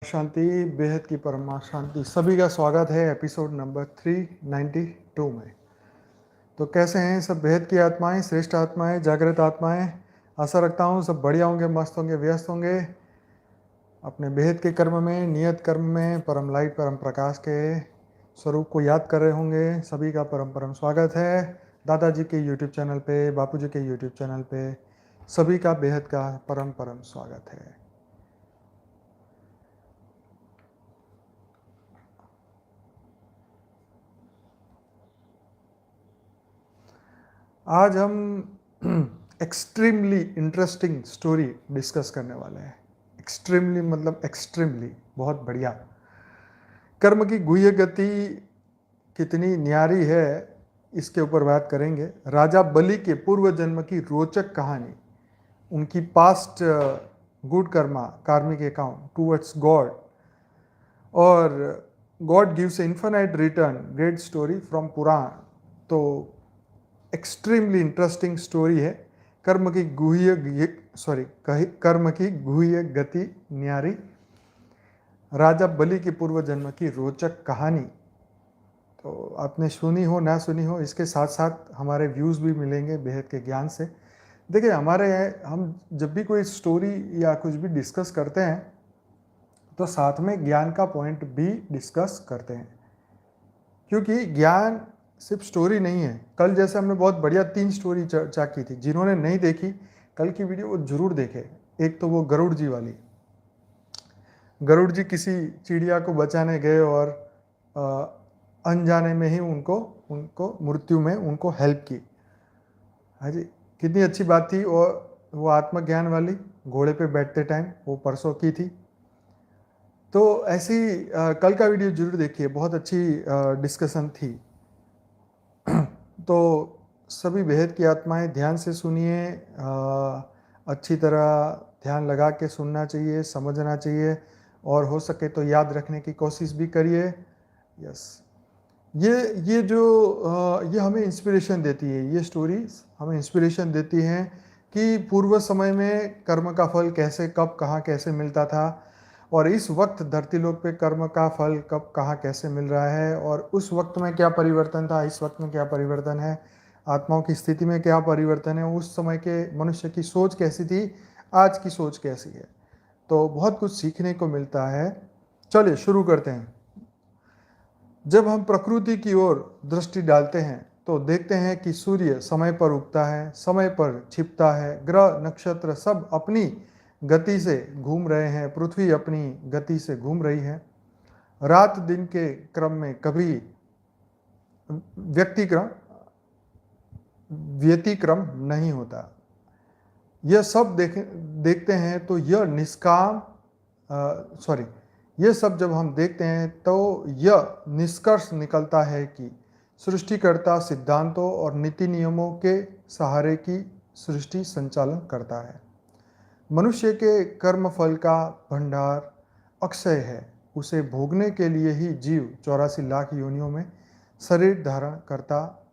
शांति बेहद की परमा शांति सभी का स्वागत है एपिसोड नंबर 392 में। तो कैसे हैं सब बेहद की आत्माएं, श्रेष्ठ आत्माएं, जागृत आत्माएं। आशा रखता हूं सब बढ़िया होंगे, मस्त होंगे, व्यस्त होंगे अपने बेहद के कर्म में, नियत कर्म में, परम लाइट परम प्रकाश के स्वरूप को याद कर रहे होंगे। सभी का परम परम स्वागत है दादाजी के यूट्यूब चैनल पे, बापूजी के यूट्यूब चैनल पे। सभी का बेहद का परम परम स्वागत है। आज हम एक्सट्रीमली इंटरेस्टिंग स्टोरी डिस्कस करने वाले हैं। एक्सट्रीमली मतलब एक्सट्रीमली बहुत बढ़िया। कर्म की गुह्य गति कितनी न्यारी है, इसके ऊपर बात करेंगे। राजा बलि के पूर्व जन्म की रोचक कहानी, उनकी past good karma, karmic account towards God, और God gives infinite return, great story from Purana. तो एक्सट्रीमली इंटरेस्टिंग स्टोरी है। कर्म की गुह्य गति न्यारी, राजा बलि के पूर्व जन्म की रोचक कहानी। तो आपने सुनी हो ना सुनी हो, इसके साथ साथ हमारे व्यूज़ भी मिलेंगे बेहद के ज्ञान से। देखिए हम जब भी कोई स्टोरी या कुछ भी डिस्कस करते हैं तो साथ में ज्ञान का पॉइंट भी डिस्कस करते हैं, क्योंकि ज्ञान सिर्फ स्टोरी नहीं है। कल जैसे हमने बहुत बढ़िया 3 स्टोरी चर्चा की थी। जिन्होंने नहीं देखी कल की वीडियो वो जरूर देखे। एक तो वो गरुड़ जी वाली, गरुड़ जी किसी चिड़िया को बचाने गए और अनजाने में ही उनको मृत्यु में उनको हेल्प की। हाँ जी, कितनी अच्छी बात थी। और वो आत्मज्ञान वाली घोड़े पे बैठते टाइम वो परसों की थी। तो ऐसी कल का वीडियो जरूर देखिए, बहुत अच्छी डिस्कशन थी। तो सभी बेहद की आत्माएं ध्यान से सुनिए, अच्छी तरह ध्यान लगा के सुनना चाहिए, समझना चाहिए, और हो सके तो याद रखने की कोशिश भी करिए। यस, ये हमें इंस्पिरेशन देती है, ये स्टोरीज हमें इंस्पिरेशन देती हैं कि पूर्व समय में कर्म का फल कैसे, कब, कहाँ, कैसे मिलता था, और इस वक्त धरती लोक पे कर्म का फल कब, कहाँ, कैसे मिल रहा है, और उस वक्त में क्या परिवर्तन था, इस वक्त में क्या परिवर्तन है, आत्माओं की स्थिति में क्या परिवर्तन है, उस समय के मनुष्य की सोच कैसी थी, आज की सोच कैसी है। तो बहुत कुछ सीखने को मिलता है। चलिए शुरू करते हैं। जब हम प्रकृति की ओर दृष्टि डालते हैं तो देखते हैं कि सूर्य समय पर उगता है, समय पर छिपता है, ग्रह नक्षत्र सब अपनी गति से घूम रहे हैं, पृथ्वी अपनी गति से घूम रही है। रात दिन के क्रम में कभी व्यतिक्रम नहीं होता। यह सब देखते हैं तो ये सब जब हम देखते हैं तो यह निष्कर्ष निकलता है कि सृष्टिकर्ता सिद्धांतों और नीति नियमों के सहारे की सृष्टि संचालन करता है। मनुष्य के कर्म फल का भंडार अक्षय है, उसे भोगने के लिए ही जीव 84 लाख योनियों में शरीर धारण करता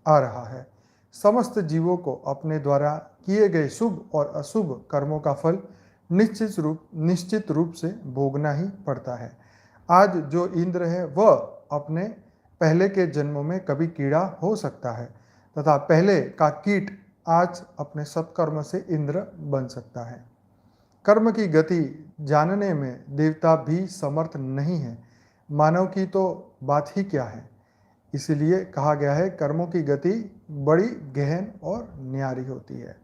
आ रहा है। समस्त जीवों को अपने द्वारा किए गए शुभ और अशुभ कर्मों का फल निश्चित रूप से भोगना ही पड़ता है। आज जो इंद्र है वह अपने पहले के जन्मों में कभी कीड़ा हो सकता है, तथा पहले का कीट आज अपने सत्कर्म से इंद्र बन सकता है। कर्म की गति जानने में देवता भी समर्थ नहीं है, मानव की तो बात ही क्या है। इसीलिए कहा गया है कर्मों की गति बड़ी गहन और न्यारी होती है।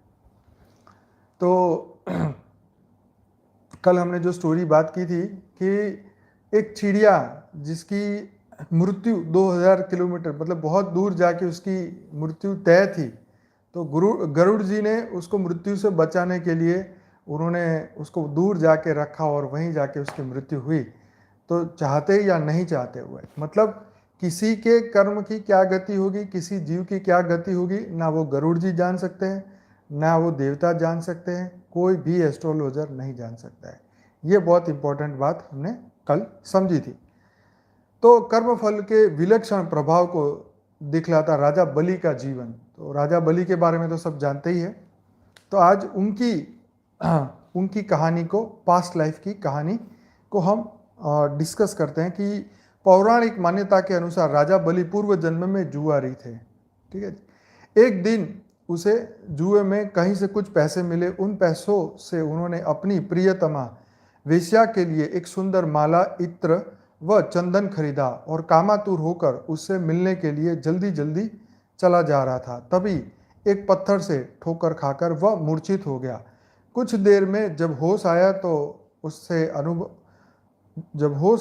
तो कल हमने जो स्टोरी बात की थी कि एक चिड़िया जिसकी मृत्यु 2000 किलोमीटर मतलब बहुत दूर जाके उसकी मृत्यु तय थी, तो गरुड़ जी ने उसको मृत्यु से बचाने के लिए उन्होंने उसको दूर जाके रखा और वहीं जाके उसकी मृत्यु हुई। तो चाहते या नहीं चाहते हुए, मतलब किसी के कर्म की क्या गति होगी, किसी जीव की क्या गति होगी, ना वो गरुड़ जी जान सकते हैं, ना वो देवता जान सकते हैं, कोई भी एस्ट्रोलॉजर नहीं जान सकता है। ये बहुत इंपॉर्टेंट बात हमने कल समझी थी। तो कर्म फल के विलक्षण प्रभाव को दिखलाता राजा बलि का जीवन। तो राजा बलि के बारे में तो सब जानते ही है। तो आज उनकी कहानी को, पास्ट लाइफ की कहानी को हम डिस्कस करते हैं कि पौराणिक मान्यता के अनुसार राजा बलि पूर्व जन्म में जुआरी थे। ठीक है जी। एक दिन उसे जुए में कहीं से कुछ पैसे मिले। उन पैसों से उन्होंने अपनी प्रियतमा वेश्या के लिए एक सुंदर माला, इत्र व चंदन खरीदा और कामातुर होकर उससे मिलने के लिए जल्दी जल्दी चला जा रहा था। तभी एक पत्थर से ठोकर खाकर वह मूर्छित हो गया। कुछ देर में जब होश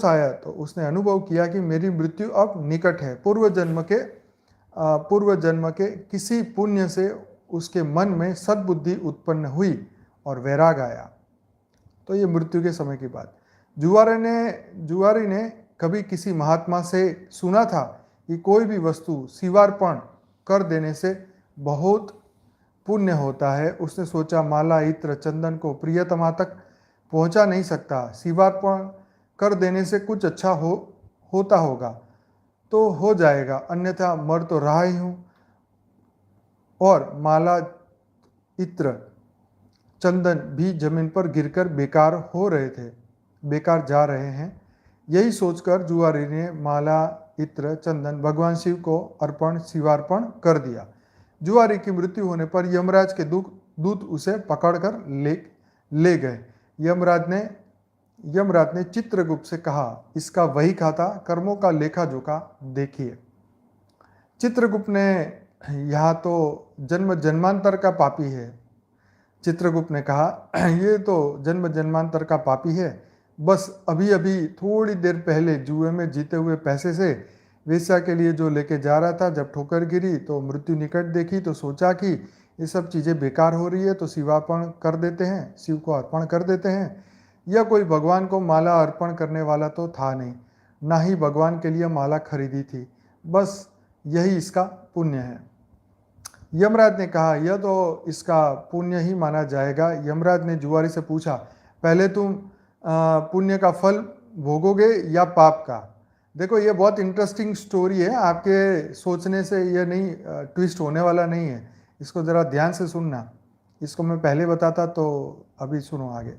आया तो उसने अनुभव किया कि मेरी मृत्यु अब निकट है। पूर्व जन्म के किसी पुण्य से उसके मन में सद्बुद्धि उत्पन्न हुई और वैराग आया। तो ये मृत्यु के समय की बात। जुआरी ने कभी किसी महात्मा से सुना था कि कोई भी वस्तु शिवार्पण कर देने से बहुत पुण्य होता है। उसने सोचा, माला, इत्र, चंदन को प्रियतमा तक पहुंचा नहीं सकता, शिवार्पण कर देने से कुछ अच्छा होता होगा तो हो जाएगा, अन्यथा मर तो रहा ही हूं। और माला, इत्र, चंदन भी जमीन पर गिरकर बेकार जा रहे हैं। यही सोचकर जुआरी ने माला, इत्र, चंदन भगवान शिव को शिवार्पण कर दिया। जुआरी की मृत्यु होने पर यमराज के दूत उसे पकड़कर ले गए। यमराज ने चित्रगुप्त से कहा, इसका वही खाता, कर्मों का लेखा जोखा देखिए। चित्रगुप्त ने, यह तो जन्म जन्मांतर का पापी है। चित्रगुप्त ने कहा, ये तो जन्म जन्मांतर का पापी है, बस अभी अभी थोड़ी देर पहले जुए में जीते हुए पैसे से वेश्या के लिए जो लेके जा रहा था, जब ठोकर गिरी तो मृत्यु निकट देखी तो सोचा कि ये सब चीज़ें बेकार हो रही है तो शिवार्पण कर देते हैं, शिव को अर्पण कर देते हैं। यह कोई भगवान को माला अर्पण करने वाला तो था नहीं, ना ही भगवान के लिए माला खरीदी थी, बस यही इसका पुण्य है। यमराज ने कहा, यह तो इसका पुण्य ही माना जाएगा। यमराज ने जुआरी से पूछा, पहले तुम पुण्य का फल भोगोगे या पाप का? देखो, ये बहुत इंटरेस्टिंग स्टोरी है, आपके सोचने से ये नहीं ट्विस्ट होने वाला नहीं है। इसको ज़रा ध्यान से सुनना। इसको मैं पहले बताता तो अभी सुनो आगे।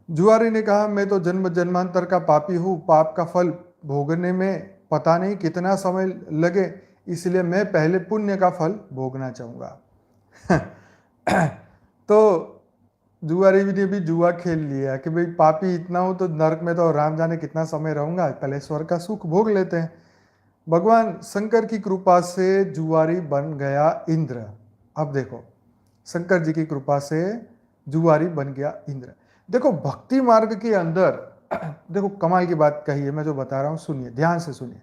जुआरी ने कहा, मैं तो जन्म जन्मांतर का पापी हूँ, पाप का फल भोगने में पता नहीं कितना समय लगे, इसलिए मैं पहले पुण्य का फल भोगना चाहूँगा। तो जुआरी ने भी जुआ खेल लिया कि भाई पापी इतना हूँ तो नरक में तो राम जाने कितना समय रहूँगा, पहले स्वर्ग का सुख भोग लेते हैं। भगवान शंकर की कृपा से जुआरी बन गया इंद्र। अब देखो, शंकर जी की कृपा से जुआरी बन गया इंद्र। देखो, भक्ति मार्ग के अंदर देखो कमाल की बात कही है, मैं जो बता रहा हूँ सुनिए, ध्यान से सुनिए।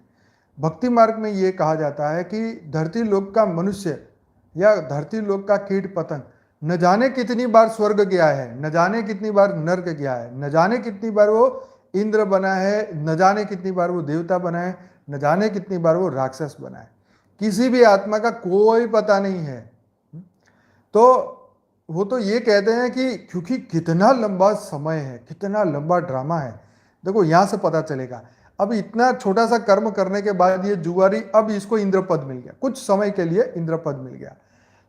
भक्ति मार्ग में ये कहा जाता है कि धरती लोक का मनुष्य या धरती लोक का कीट पतंग न जाने कितनी बार स्वर्ग गया है, न जाने कितनी बार नर्क गया है, न जाने कितनी बार वो इंद्र बना है, न जाने कितनी बार वो देवता बना है, न जाने कितनी बार वो राक्षस बना है। किसी भी आत्मा का कोई पता नहीं है। तो वो तो ये कहते हैं कि क्योंकि कितना लंबा समय है, कितना लंबा ड्रामा है। देखो, यहां से पता चलेगा। अब इतना छोटा सा कर्म करने के बाद ये जुआरी, अब इसको इंद्र पद मिल गया, कुछ समय के लिए इंद्र पद मिल गया।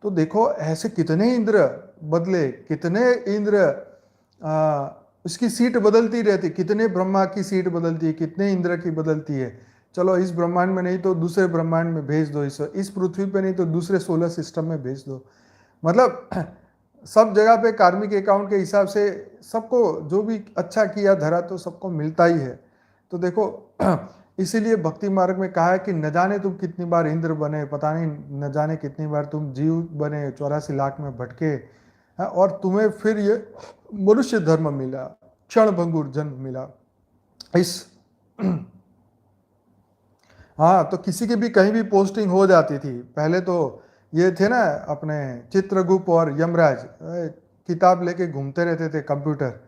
तो देखो, ऐसे कितने इंद्र बदले, कितने इंद्र इसकी सीट बदलती रहती, कितने ब्रह्मा की सीट बदलती है, कितने इंद्र की बदलती है। चलो, इस ब्रह्मांड में नहीं तो दूसरे ब्रह्मांड में भेज दो, इस पृथ्वी पे नहीं तो दूसरे सोलर सिस्टम में भेज दो। मतलब सब जगह पे कार्मिक अकाउंट के हिसाब से सबको जो भी अच्छा किया धरा तो सबको मिलता ही है। तो देखो, इसीलिए भक्ति मार्ग में कहा है कि न जाने तुम कितनी बार इंद्र बने, पता नहीं न जाने कितनी बार तुम जीव बने, 84 लाख में भटके, और तुम्हें फिर ये मनुष्य धर्म मिला, क्षण भंगुर जन्म मिला। इस हाँ, तो किसी की भी कहीं भी पोस्टिंग हो जाती थी। पहले तो ये थे ना अपने चित्रगुप्त और यमराज, किताब लेके घूमते रहते थे कंप्यूटर,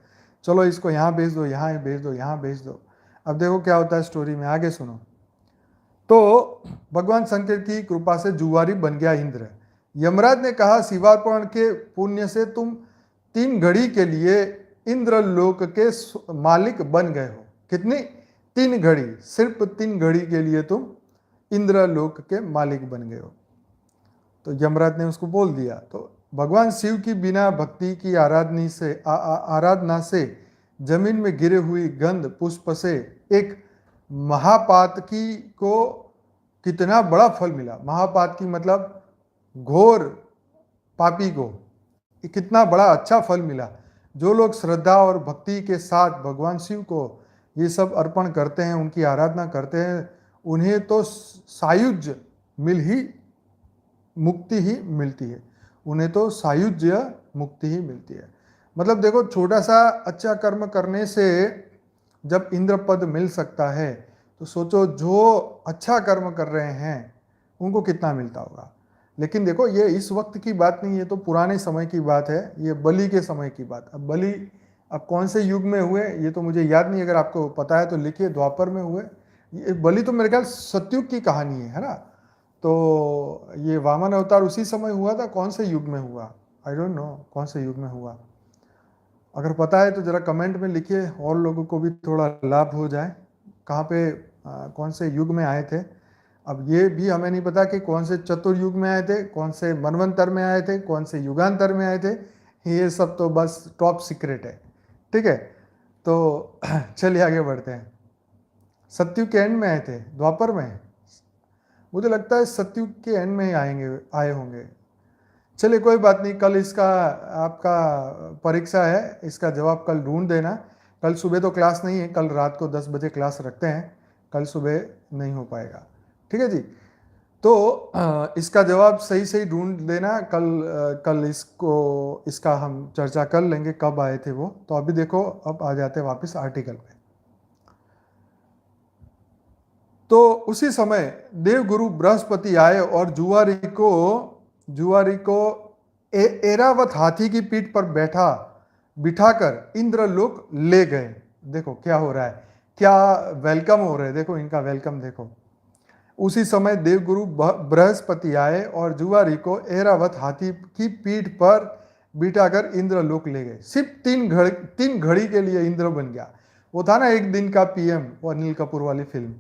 चलो इसको यहाँ भेज दो, यहाँ भेज दो, यहाँ भेज दो। अब देखो क्या होता है स्टोरी में, आगे सुनो। तो भगवान शंकर की कृपा से जुआरी बन गया इंद्र। यमराज ने कहा, शिवार्पण के पुण्य से तुम 3 घड़ी के लिए इंद्र लोक के मालिक बन गए हो। कितनी? 3 घड़ी, सिर्फ 3 घड़ी के लिए तुम इंद्र लोक के मालिक बन गए हो। तो यमराज ने उसको बोल दिया। तो भगवान शिव की बिना भक्ति की आराधना से जमीन में गिरे हुई गंध पुष्प से एक महापातकी को कितना बड़ा फल मिला। महापातकी मतलब घोर पापी को कितना बड़ा अच्छा फल मिला। जो लोग श्रद्धा और भक्ति के साथ भगवान शिव को ये सब अर्पण करते हैं, उनकी आराधना करते हैं, उन्हें तो सायुज्य मुक्ति ही मिलती है। उन्हें तो सायुज्य मुक्ति ही मिलती है। मतलब देखो, छोटा सा अच्छा कर्म करने से जब इंद्र पद मिल सकता है, तो सोचो जो अच्छा कर्म कर रहे हैं उनको कितना मिलता होगा। लेकिन देखो, ये इस वक्त की बात नहीं है, तो पुराने समय की बात है, ये बलि के समय की बात। अब बलि अब कौन से युग में हुए ये तो मुझे याद नहीं, अगर आपको पता है तो लिखिए। द्वापर में हुए। ये बलि तो मेरे ख्याल सतयुग की कहानी है ना। तो ये वामन अवतार उसी समय हुआ था, कौन से युग में हुआ, आई डोंट नो कौन से युग में हुआ। अगर पता है तो ज़रा कमेंट में लिखिए, और लोगों को भी थोड़ा लाभ हो जाए। कहाँ पे कौन से युग में आए थे। अब ये भी हमें नहीं पता कि कौन से चतुर्युग में आए थे, कौन से मनवंतर में आए थे, कौन से युगांतर में आए थे। ये सब तो बस टॉप सीक्रेट है। ठीक है, तो चलिए आगे बढ़ते हैं। सतयुग के एंड में आए थे, द्वापर में। मुझे लगता है सतयुग के एंड में ही आए होंगे। चलिए कोई बात नहीं, कल इसका आपका परीक्षा है, इसका जवाब कल ढूंढ देना। कल सुबह तो क्लास नहीं है, कल रात को 10 बजे क्लास रखते हैं, कल सुबह नहीं हो पाएगा। ठीक है जी। तो इसका जवाब सही सही ढूंढ देना। कल इसका हम चर्चा कर लेंगे कब आए थे वो। तो अभी देखो, अब आ जाते हैं वापस आर्टिकल पे। तो उसी समय देवगुरु बृहस्पति आए और जुआरी को एरावत हाथी की पीठ पर बिठाकर इंद्रलोक ले गए। देखो क्या हो रहा है, क्या वेलकम हो रहा है, देखो इनका वेलकम देखो। उसी समय देवगुरु बृहस्पति आए और जुआरी को एरावत हाथी की पीठ पर बिठाकर इंद्रलोक ले गए। सिर्फ 3 घड़ी के लिए इंद्र बन गया। वो था ना एक दिन का पीएम, वो अनिल कपूर वाली फिल्म।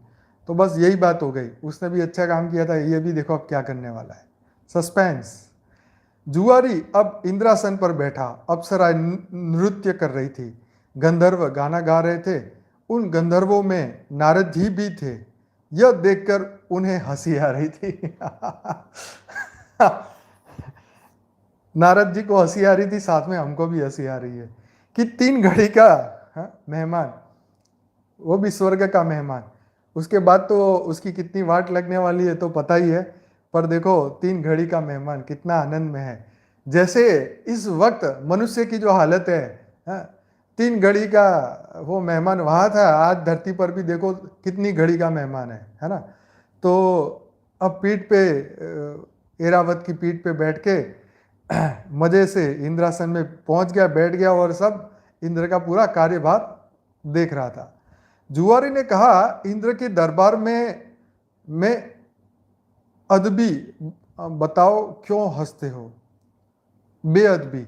तो बस यही बात हो गई। उसने भी अच्छा काम किया था, ये भी देखो अब क्या करने वाला है। सस्पेंस। जुआरी अब इंद्रासन पर बैठा। अप्सरा नृत्य कर रही थी, गंधर्व गाना गा रहे थे। उन गंधर्वों में नारद जी भी थे। यह देखकर उन्हें हंसी आ रही थी। नारद जी को हंसी आ रही थी, साथ में हमको भी हंसी आ रही है कि 3 घड़ी का मेहमान, वो भी स्वर्ग का मेहमान। उसके बाद तो उसकी कितनी वाट लगने वाली है तो पता ही है। पर देखो 3 घड़ी का मेहमान कितना आनंद में है। जैसे इस वक्त मनुष्य की जो हालत है, 3 घड़ी का वो मेहमान वहाँ था, आज धरती पर भी देखो कितनी घड़ी का मेहमान है ना। तो अब पीठ पे, एरावत की पीठ पे बैठ के मजे से इंद्रासन में पहुंच गया, बैठ गया और सब इंद्र का पूरा कार्यभार देख रहा था। जुआरी ने कहा, इंद्र के दरबार में अदबी, बताओ क्यों हंसते हो, बेअदबी।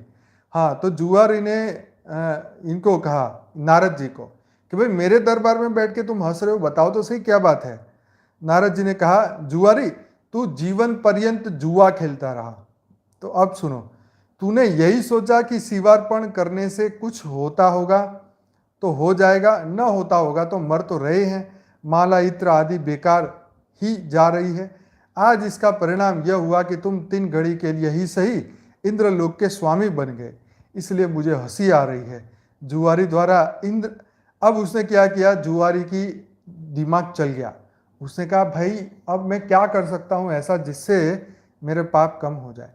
हाँ, तो जुआरी ने इनको कहा, नारद जी को, कि भाई मेरे दरबार में बैठ के तुम हंस रहे हो, बताओ तो सही क्या बात है। नारद जी ने कहा, जुआरी तू जीवन पर्यंत जुआ खेलता रहा, तो अब सुनो, तूने यही सोचा कि शिवार्पण करने से कुछ होता होगा तो हो जाएगा, न होता होगा तो मर तो रहे हैं। माला इत्र आदि बेकार ही जा रही है। आज इसका परिणाम यह हुआ कि तुम 3 घड़ी के लिए ही सही इंद्रलोक के स्वामी बन गए, इसलिए मुझे हंसी आ रही है। जुआरी द्वारा इंद्र, अब उसने क्या किया, जुआरी की दिमाग चल गया। उसने कहा, भाई अब मैं क्या कर सकता हूं ऐसा जिससे मेरे पाप कम हो जाए।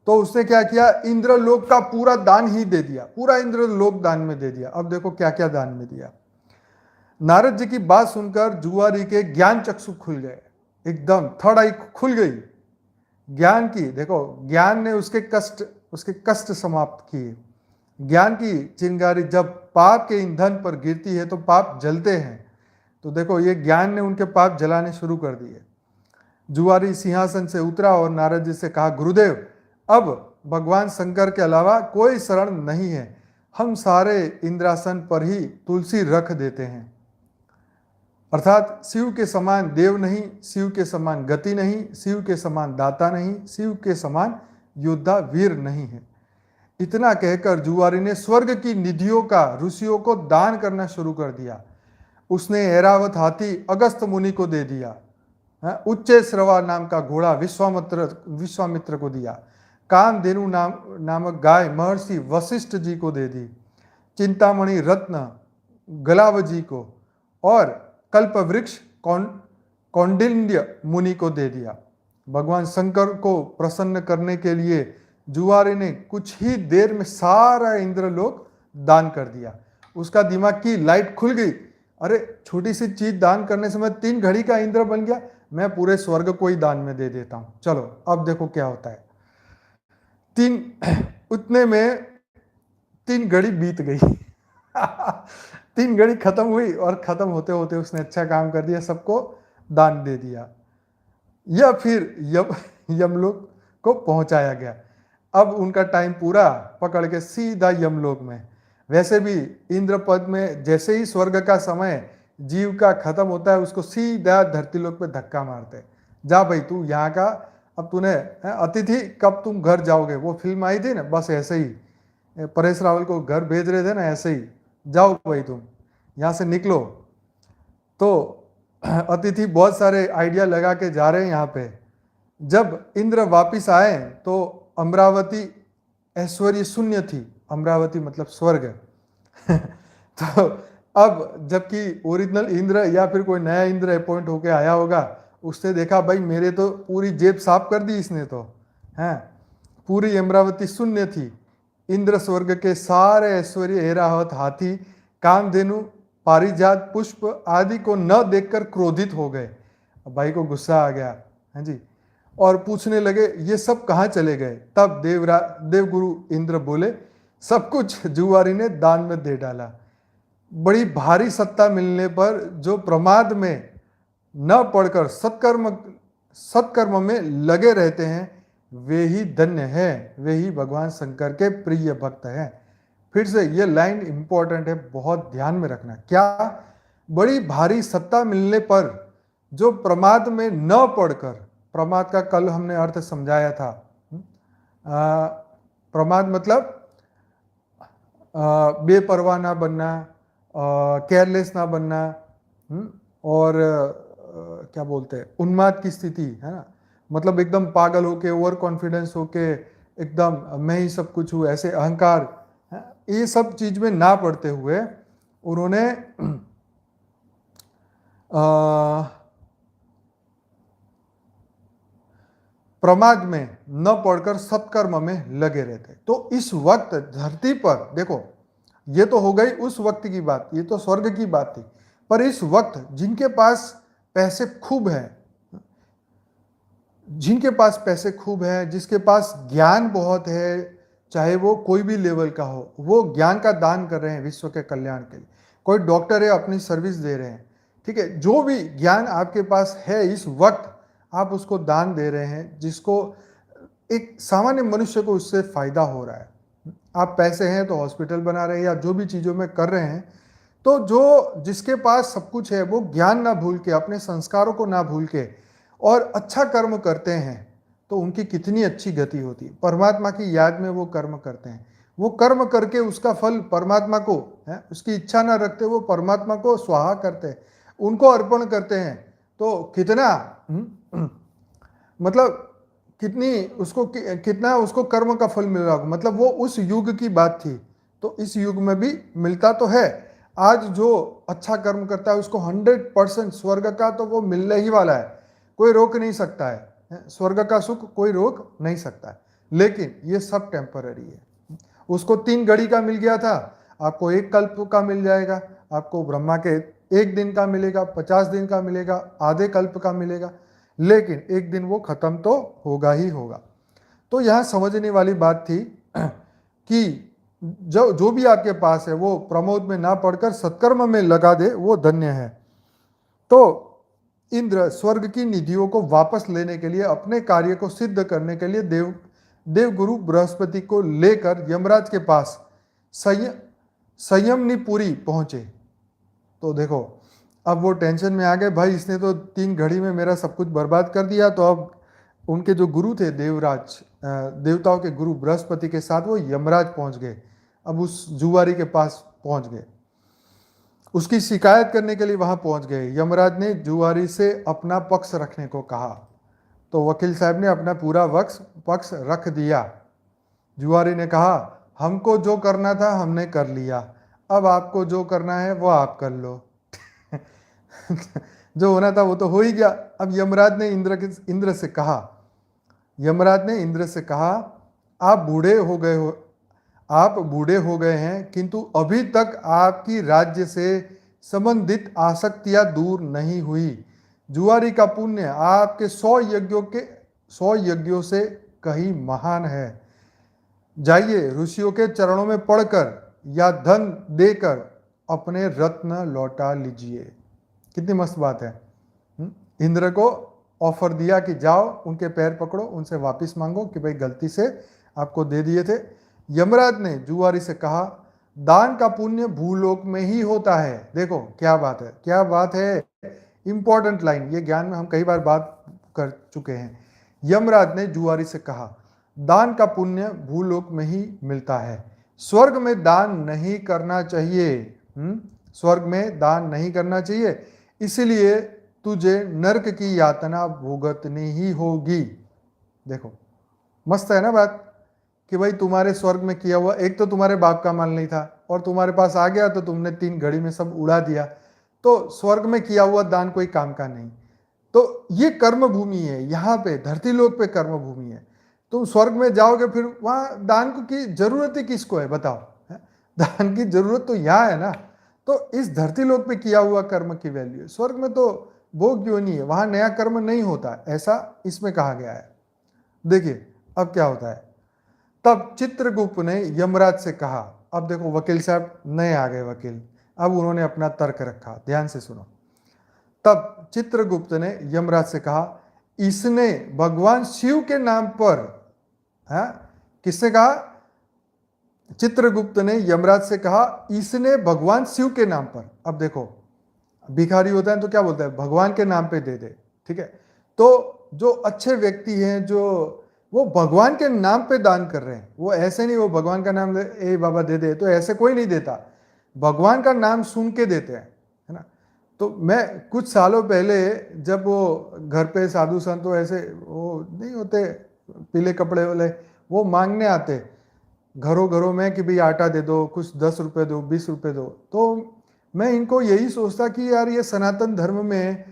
तो उसने क्या किया, इंद्रलोक का पूरा दान ही दे दिया, पूरा इंद्रलोक दान में दे दिया। अब देखो क्या क्या दान में दिया। नारद जी की बात सुनकर जुआरी के ज्ञान चक्षु खुल गए, एकदम थर्ड आई खुल गई ज्ञान की। देखो ज्ञान ने उसके कष्ट समाप्त किए। ज्ञान की चिंगारी जब पाप के ईंधन पर गिरती है तो पाप जलते हैं। तो देखो ये ज्ञान ने उनके पाप जलाने शुरू कर दिए। जुआरी सिंहासन से उतरा और नारद जी से कहा, गुरुदेव अब भगवान शंकर के अलावा कोई शरण नहीं है, हम सारे इंद्रासन पर ही तुलसी रख देते हैं। अर्थात शिव के समान देव नहीं, शिव के समान गति नहीं, शिव के समान दाता नहीं, शिव के समान योद्धा वीर नहीं है। इतना कहकर जुआरी ने स्वर्ग की निधियों का ऋषियों को दान करना शुरू कर दिया। उसने ऐरावत हाथी अगस्त मुनि को दे दिया, उच्चे श्रवा नाम का घोड़ा विश्वामित्र को दिया, कामधेनु नामक गाय महर्षि वशिष्ठ जी को दे दी, चिंतामणि रत्न गलाव जी को, और कल्प वृक्ष कौंडिन्य मुनि को दे दिया। भगवान शंकर को प्रसन्न करने के लिए जुआरी ने कुछ ही देर में सारा इंद्रलोक दान कर दिया। उसका दिमाग की लाइट खुल गई, अरे छोटी सी चीज दान करने से मैं 3 घड़ी का इंद्र बन गया, मैं पूरे स्वर्ग को ही दान में दे देता हूं। चलो अब देखो क्या होता है। उतने में 3 घड़ी बीत गई 3 घड़ी खत्म हुई और खत्म होते होते उसने अच्छा काम कर दिया, सबको दान दे दिया। या फिर यमलोक को पहुंचाया गया। अब उनका टाइम पूरा, पकड़ के सीधा यमलोक में। वैसे भी इंद्र पद में जैसे ही स्वर्ग का समय जीव का खत्म होता है, उसको सीधा धरती लोक पे धक्का मारते, जा भाई तू यहाँ का, अब तूने अतिथि कब तुम घर जाओगे। वो फिल्म आई थी ना, बस ऐसे ही परेश रावल को घर भेज रहे थे ना, ऐसे ही जाओ भाई तुम यहाँ से निकलो। तो अतिथि बहुत सारे आइडिया लगा के जा रहे हैं यहाँ पे। जब इंद्र वापिस आए तो अमरावती ऐश्वर्य शून्य थी। अमरावती मतलब स्वर्ग तो अब जबकि ओरिजिनल इंद्र या फिर कोई नया इंद्र अपॉइंट होके आया होगा, उसने देखा भाई मेरे तो पूरी जेब साफ कर दी इसने तो, हैं पूरी अमरावती शून्य थी। इंद्र स्वर्ग के सारे ऐश्वर्य, ऐरावत हाथी, कामधेनु, पारिजात पुष्प आदि को न देखकर क्रोधित हो गए। भाई को गुस्सा आ गया, है जी, और पूछने लगे ये सब कहाँ चले गए। तब देवगुरु इंद्र बोले सब कुछ जुआरी ने दान में दे डाला। बड़ी भारी सत्ता मिलने पर जो प्रमाद में न पड़कर सत्कर्म में लगे रहते हैं, वे ही धन्य है, वे ही भगवान शंकर के प्रिय भक्त हैं। फिर से ये लाइन इंपॉर्टेंट है, बहुत ध्यान में रखना। क्या? बड़ी भारी सत्ता मिलने पर जो प्रमाद में न पड़कर, प्रमाद का कल हमने अर्थ समझाया था। प्रमाद मतलब बेपरवाह ना बनना, केयरलेस ना बनना, और क्या बोलते हैं, उन्माद की स्थिति, है ना, मतलब एकदम पागल होके, ओवर कॉन्फिडेंस होके, एकदम मैं ही सब कुछ हूँ, ऐसे अहंकार, ये सब चीज में ना पड़ते हुए उन्होंने प्रमाद में न पड़कर सत्कर्म में लगे रहते। तो इस वक्त धरती पर देखो, ये तो हो गई उस वक्त की बात, ये तो स्वर्ग की बात थी। पर इस वक्त जिनके पास पैसे खूब है, जिनके पास पैसे खूब है, जिसके पास ज्ञान बहुत है, चाहे वो कोई भी लेवल का हो, वो ज्ञान का दान कर रहे हैं विश्व के कल्याण के लिए। कोई डॉक्टर है, अपनी सर्विस दे रहे हैं, ठीक है, जो भी ज्ञान आपके पास है इस वक्त आप उसको दान दे रहे हैं, जिसको एक सामान्य मनुष्य को उससे फायदा हो रहा है। आप पैसे हैं तो हॉस्पिटल बना रहे हैं या जो भी चीज़ों में कर रहे हैं, तो जो जिसके पास सब कुछ है वो ज्ञान ना भूल के, अपने संस्कारों को ना भूल के और अच्छा कर्म करते हैं, तो उनकी कितनी अच्छी गति होती है। परमात्मा की याद में वो कर्म करते हैं, वो कर्म करके उसका फल परमात्मा को है, उसकी इच्छा ना रखते, वो परमात्मा को स्वाहा करते हैं, उनको अर्पण करते हैं। तो कितना मतलब कितना उसको कर्म का फल मिल रहा होगा। मतलब वो उस युग की बात थी, तो इस युग में भी मिलता तो है। आज जो अच्छा कर्म करता है उसको 100% स्वर्ग का तो वो मिलने ही वाला है, कोई रोक नहीं सकता है। स्वर्ग का सुख कोई रोक नहीं सकता है, लेकिन ये सब टेम्पररी है। उसको 3 घड़ी का मिल गया था, आपको 1 कल्प का मिल जाएगा, आपको ब्रह्मा के 1 दिन का मिलेगा, 50 दिन का मिलेगा, आधे कल्प का मिलेगा, लेकिन एक दिन वो खत्म तो होगा ही होगा। तो यहाँ समझने वाली बात थी कि जो भी आपके पास है वो प्रमोद में ना पड़कर सत्कर्म में लगा दे, वो धन्य है। तो इंद्र स्वर्ग की निधियों को वापस लेने के लिए, अपने कार्य को सिद्ध करने के लिए देवगुरु बृहस्पति को लेकर यमराज के पास संयमनीपुरी पहुंचे। तो देखो अब वो टेंशन में आ गए, भाई इसने तो 3 घड़ी में मेरा सब कुछ बर्बाद कर दिया, तो अब उनके जो गुरु थे देवराज, देवताओं के गुरु बृहस्पति के साथ वो यमराज पहुंच गए। अब उस जुआरी के पास पहुंच गए, उसकी शिकायत करने के लिए वहां पहुंच गए। यमराज ने जुआरी से अपना पक्ष रखने को कहा, तो वकील साहब ने अपना पूरा पक्ष रख दिया। जुआरी ने कहा, हमको जो करना था हमने कर लिया, अब आपको जो करना है वो आप कर लो। जो होना था वो तो हो ही गया। अब यमराज ने इंद्र से कहा, आप बूढ़े हो गए हैं, किंतु अभी तक आपकी राज्य से संबंधित आसक्तियां दूर नहीं हुई। जुआरी का पुण्य आपके 100 यज्ञों से कहीं महान है। जाइए, ऋषियों के चरणों में पड़कर या धन देकर अपने रत्न लौटा लीजिए। कितनी मस्त बात है। इंद्र को ऑफर दिया कि जाओ, उनके पैर पकड़ो, उनसे वापस मांगो कि भाई गलती से आपको दे दिए थे। यमराज ने जुआरी से कहा, दान का पुण्य भूलोक में ही होता है। देखो क्या बात है, क्या बात है, इंपॉर्टेंट लाइन, ये ज्ञान में हम कई बार बात कर चुके हैं। यमराज ने जुआरी से कहा, दान का पुण्य भूलोक में ही मिलता है, स्वर्ग में दान नहीं करना चाहिए। स्वर्ग में दान नहीं करना चाहिए, इसलिए तुझे नरक की यातना भुगतनी ही होगी। देखो मस्त है ना बात, कि भाई तुम्हारे स्वर्ग में किया हुआ, एक तो तुम्हारे बाप का माल नहीं था और तुम्हारे पास आ गया तो तुमने 3 घड़ी में सब उड़ा दिया, तो स्वर्ग में किया हुआ दान कोई काम का नहीं। तो ये कर्म भूमि है, यहाँ पे धरती लोक पे कर्म भूमि है। तुम स्वर्ग में जाओगे फिर वहां दान की जरूरत ही किसको है बताओ, है? दान की जरूरत तो यहाँ है ना। तो इस धरती लोक पे किया हुआ कर्म की वैल्यू है, स्वर्ग में तो भोग क्यों नहीं है, वहां नया कर्म नहीं होता, ऐसा इसमें कहा गया है। देखिए अब क्या होता है। तब चित्रगुप्त ने यमराज से कहा, अब देखो वकील साहब नए आ गए वकील, अब उन्होंने अपना तर्क रखा, ध्यान से सुनो। तब चित्रगुप्त ने यमराज से कहा, इसने भगवान शिव के नाम पर, है किसने कहा, चित्रगुप्त ने यमराज से कहा, इसने भगवान शिव के नाम पर। अब देखो भिखारी होता है तो क्या बोलता है, भगवान के नाम पे दे दे, ठीक है। तो जो अच्छे व्यक्ति हैं, जो वो भगवान के नाम पे दान कर रहे हैं, वो ऐसे नहीं, वो भगवान का नाम ए बाबा दे दे, तो ऐसे कोई नहीं देता, भगवान का नाम सुन के देते हैं, है ना। तो मैं कुछ सालों पहले जब वो घर पे साधु संत ऐसे वो नहीं होते पीले कपड़े वाले, वो मांगने आते घरों घरों में कि भाई आटा दे दो, कुछ 10 रुपये दो, 20 रुपये दो, तो मैं इनको यही सोचता कि यार ये सनातन धर्म में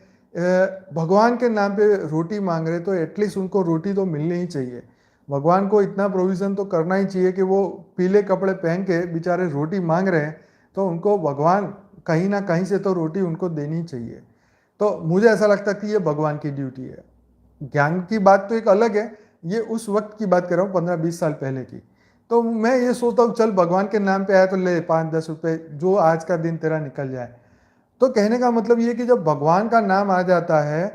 भगवान के नाम पे रोटी मांग रहे, तो एटलीस्ट उनको रोटी तो मिलनी ही चाहिए। भगवान को इतना प्रोविज़न तो करना ही चाहिए कि वो पीले कपड़े पहन के बेचारे रोटी मांग रहे हैं, तो उनको भगवान कहीं ना कहीं से तो रोटी उनको देनी चाहिए। तो मुझे ऐसा लगता कि ये भगवान की ड्यूटी है। ज्ञान की बात तो एक अलग है, ये उस वक्त की बात कर रहा हूँ 15-20 साल पहले की। तो मैं ये सोचता हूँ चल भगवान के नाम पे आया तो ले 5-10 रुपये, जो आज का दिन तेरा निकल जाए। तो कहने का मतलब ये कि जब भगवान का नाम आ जाता है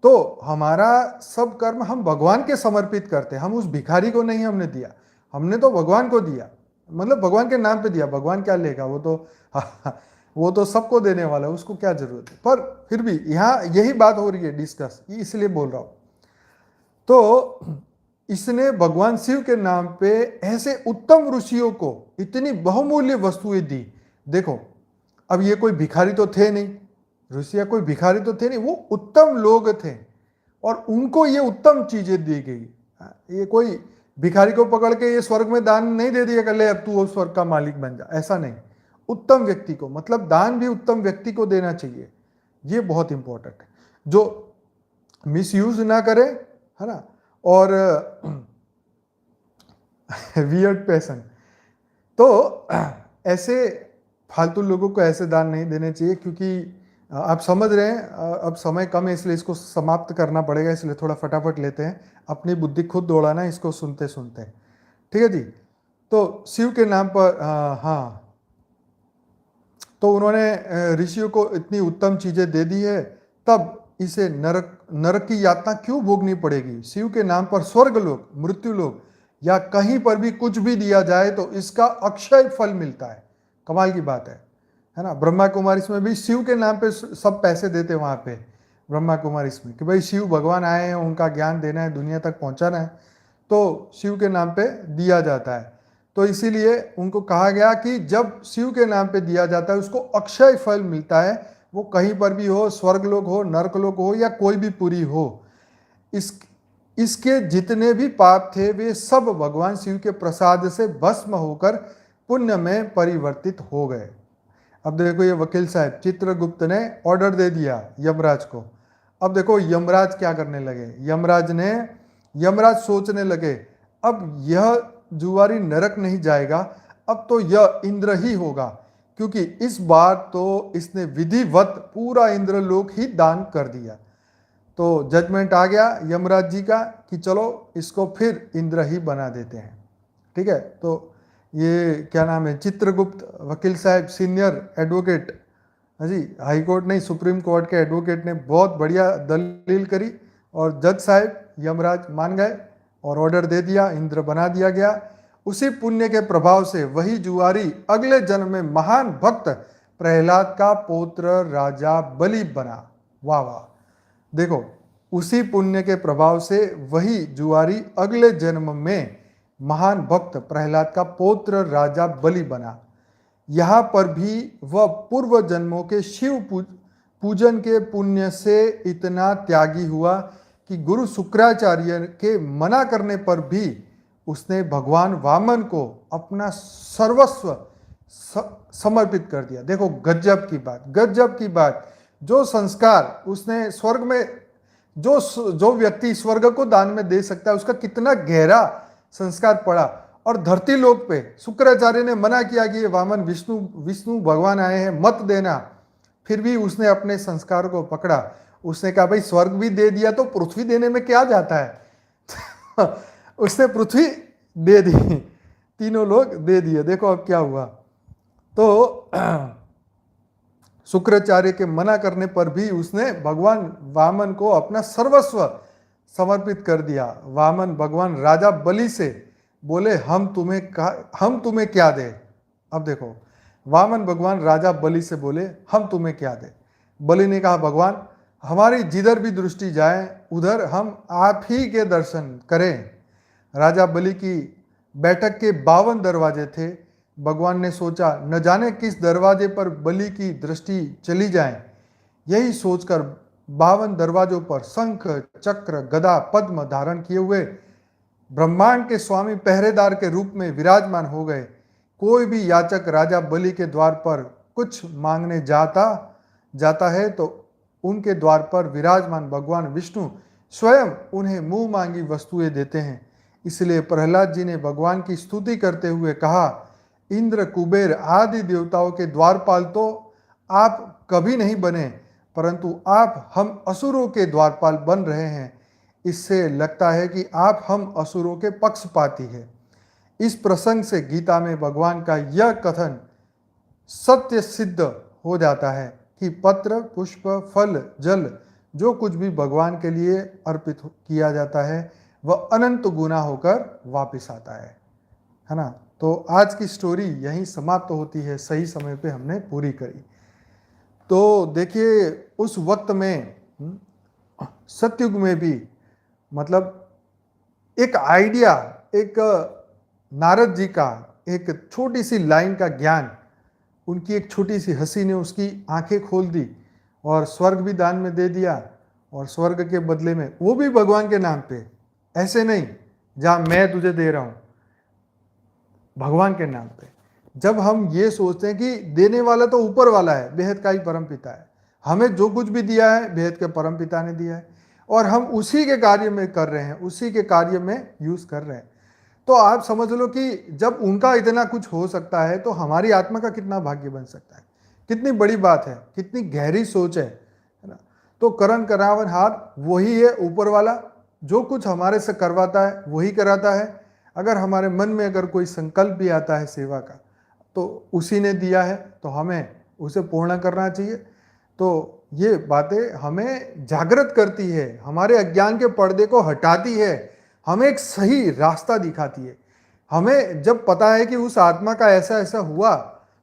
तो हमारा सब कर्म हम भगवान के समर्पित करते हैं। हम उस भिखारी को नहीं हमने दिया, हमने तो भगवान को दिया, मतलब भगवान के नाम पे दिया। भगवान क्या लेगा, वो तो सबको देने वाला है, उसको क्या जरूरत है। पर फिर भी यहाँ यही बात हो रही है डिस्कस, इसलिए बोल रहा हूं। तो इसने भगवान शिव के नाम पे ऐसे उत्तम ऋषियों को इतनी बहुमूल्य वस्तुएं दी। देखो अब ये कोई भिखारी तो थे नहीं, ऋषि कोई भिखारी तो थे नहीं, वो उत्तम लोग थे और उनको ये उत्तम चीजें दी गई। ये कोई भिखारी को पकड़ के ये स्वर्ग में दान नहीं दे दिया, कर ले अब तू वो स्वर्ग का मालिक बन जा, ऐसा नहीं। उत्तम व्यक्ति को, मतलब दान भी उत्तम व्यक्ति को देना चाहिए, ये बहुत इंपॉर्टेंट है, जो मिसयूज ना करे, है ना। और वियर्ड पैसन, तो ऐसे फालतू लोगों को ऐसे दान नहीं देने चाहिए, क्योंकि आप समझ रहे हैं अब समय कम है इसलिए इसको समाप्त करना पड़ेगा, इसलिए थोड़ा फटाफट लेते हैं, अपनी बुद्धि खुद दौड़ाना इसको सुनते सुनते, ठीक है जी। तो शिव के नाम पर हाँ, तो उन्होंने ऋषियों को इतनी उत्तम चीजें दे दी है, तब इसे नरक की यातना क्यों भोगनी पड़ेगी। शिव के नाम पर स्वर्ग लोक, मृत्यु लोक या कहीं पर भी कुछ भी दिया जाए तो इसका अक्षय फल मिलता है। कमाल की बात है ना। ब्रह्मा कुमारी में भी शिव के नाम पे सब पैसे देते वहां पे, ब्रह्मा कुमारी इसमें कि भाई शिव भगवान आए हैं, उनका ज्ञान देना है, दुनिया तक पहुंचाना है, तो शिव के नाम पे दिया जाता है। तो इसीलिए उनको कहा गया कि जब शिव के नाम पे दिया जाता है उसको अक्षय फल मिलता है, वो कहीं पर भी हो, स्वर्गलोक हो, नरकलोक हो या कोई भी पुरी हो। इसके जितने भी पाप थे वे सब भगवान शिव के प्रसाद से भस्म होकर पुण्य में परिवर्तित हो गए। अब देखो ये वकील साहब चित्रगुप्त ने ऑर्डर दे दिया यमराज को। अब देखो यमराज क्या करने लगे, यमराज सोचने लगे अब यह जुआरी नरक नहीं जाएगा, अब तो यह इंद्र ही होगा, क्योंकि इस बार तो इसने विधिवत पूरा इंद्रलोक ही दान कर दिया। तो जजमेंट आ गया यमराज जी का कि चलो इसको फिर इंद्र ही बना देते हैं। ठीक है, तो ये क्या नाम है, चित्रगुप्त वकील साहब सीनियर एडवोकेट, हाँ जी, हाई कोर्ट नहीं सुप्रीम कोर्ट के एडवोकेट ने बहुत बढ़िया दलील करी और जज साहब यमराज मान गए और ऑर्डर दे दिया, इंद्र बना दिया गया। उसी पुण्य के प्रभाव से वही जुआरी अगले जन्म में महान भक्त प्रहलाद का पौत्र राजा बलि बना। वाह वाह, देखो उसी पुण्य के प्रभाव से वही जुआरी अगले जन्म में महान भक्त प्रहलाद का पौत्र राजा बलि बना। यहाँ पर भी वह पूर्व जन्मों के शिव पूजन के पुण्य से इतना त्यागी हुआ कि गुरु शुक्राचार्य के मना करने पर भी उसने भगवान वामन को अपना सर्वस्व समर्पित कर दिया। देखो गजब की बात, गजब की बात। जो संस्कार उसने स्वर्ग में, जो व्यक्ति स्वर्ग को दान में दे सकता है, उसका कितना गहरा संस्कार पड़ा। और धरती लोक पे शुक्राचार्य ने मना किया कि ये वामन विष्णु भगवान आए हैं, मत देना, फिर भी उसने अपने संस्कार को पकड़ा। उसने कहा भाई स्वर्ग भी दे दिया तो पृथ्वी देने में क्या जाता है। उसने पृथ्वी दे दी, तीनों लोग दे दिए। देखो अब क्या हुआ। तो शुक्राचार्य के मना करने पर भी उसने भगवान वामन को अपना सर्वस्व समर्पित कर दिया। वामन भगवान राजा बलि से बोले हम तुम्हें क्या दे। अब देखो वामन भगवान राजा बलि से बोले हम तुम्हें क्या दे। बलि ने कहा भगवान हमारी जिधर भी दृष्टि जाए उधर हम आप ही के दर्शन करें। राजा बलि की बैठक के 52 दरवाजे थे। भगवान ने सोचा न जाने किस दरवाजे पर बलि की दृष्टि चली जाए। यही सोचकर 52 दरवाजों पर शंख चक्र गदा पद्म धारण किए हुए ब्रह्मांड के स्वामी पहरेदार के रूप में विराजमान हो गए। कोई भी याचक राजा बलि के द्वार पर कुछ मांगने जाता है तो उनके द्वार पर विराजमान भगवान विष्णु स्वयं उन्हें मुंह मांगी वस्तुएं देते हैं। इसलिए प्रहलाद जी ने भगवान की स्तुति करते हुए कहा इंद्र कुबेर आदि देवताओं के द्वारपाल तो आप कभी नहीं बने, परंतु आप हम असुरों के द्वारपाल बन रहे हैं। इससे लगता है कि आप हम असुरों के पक्षपाती हैं। इस प्रसंग से गीता में भगवान का यह कथन सत्य सिद्ध हो जाता है कि पत्र पुष्प फल जल जो कुछ भी भगवान के लिए अर्पित किया जाता है वह अनंत गुना होकर वापस आता है ना। तो आज की स्टोरी यहीं समाप्त होती है, सही समय पे हमने पूरी करी। तो देखिए उस वक्त में सतयुग में भी मतलब एक आइडिया, एक नारद जी का एक छोटी सी लाइन का ज्ञान, उनकी एक छोटी सी हंसी ने उसकी आंखें खोल दी और स्वर्ग भी दान में दे दिया। और स्वर्ग के बदले में वो भी भगवान के नाम पे, ऐसे नहीं जहाँ मैं तुझे दे रहा हूँ, भगवान के नाम पे। जब हम ये सोचते हैं कि देने वाला तो ऊपर वाला है, बेहद का ही परमपिता है, हमें जो कुछ भी दिया है बेहद के परमपिता ने दिया है और हम उसी के कार्य में कर रहे हैं, उसी के कार्य में यूज कर रहे हैं। तो आप समझ लो कि जब उनका इतना कुछ हो सकता है तो हमारी आत्मा का कितना भाग्य बन सकता है। कितनी बड़ी बात है, कितनी गहरी सोच है ना। तो करण करावन हार वही है, ऊपर वाला जो कुछ हमारे से करवाता है वही कराता है। अगर हमारे मन में अगर कोई संकल्प भी आता है सेवा का तो उसी ने दिया है, तो हमें उसे पूर्ण करना चाहिए। तो ये बातें हमें जागृत करती है, हमारे अज्ञान के पर्दे को हटाती है, हमें एक सही रास्ता दिखाती है। हमें जब पता है कि उस आत्मा का ऐसा ऐसा हुआ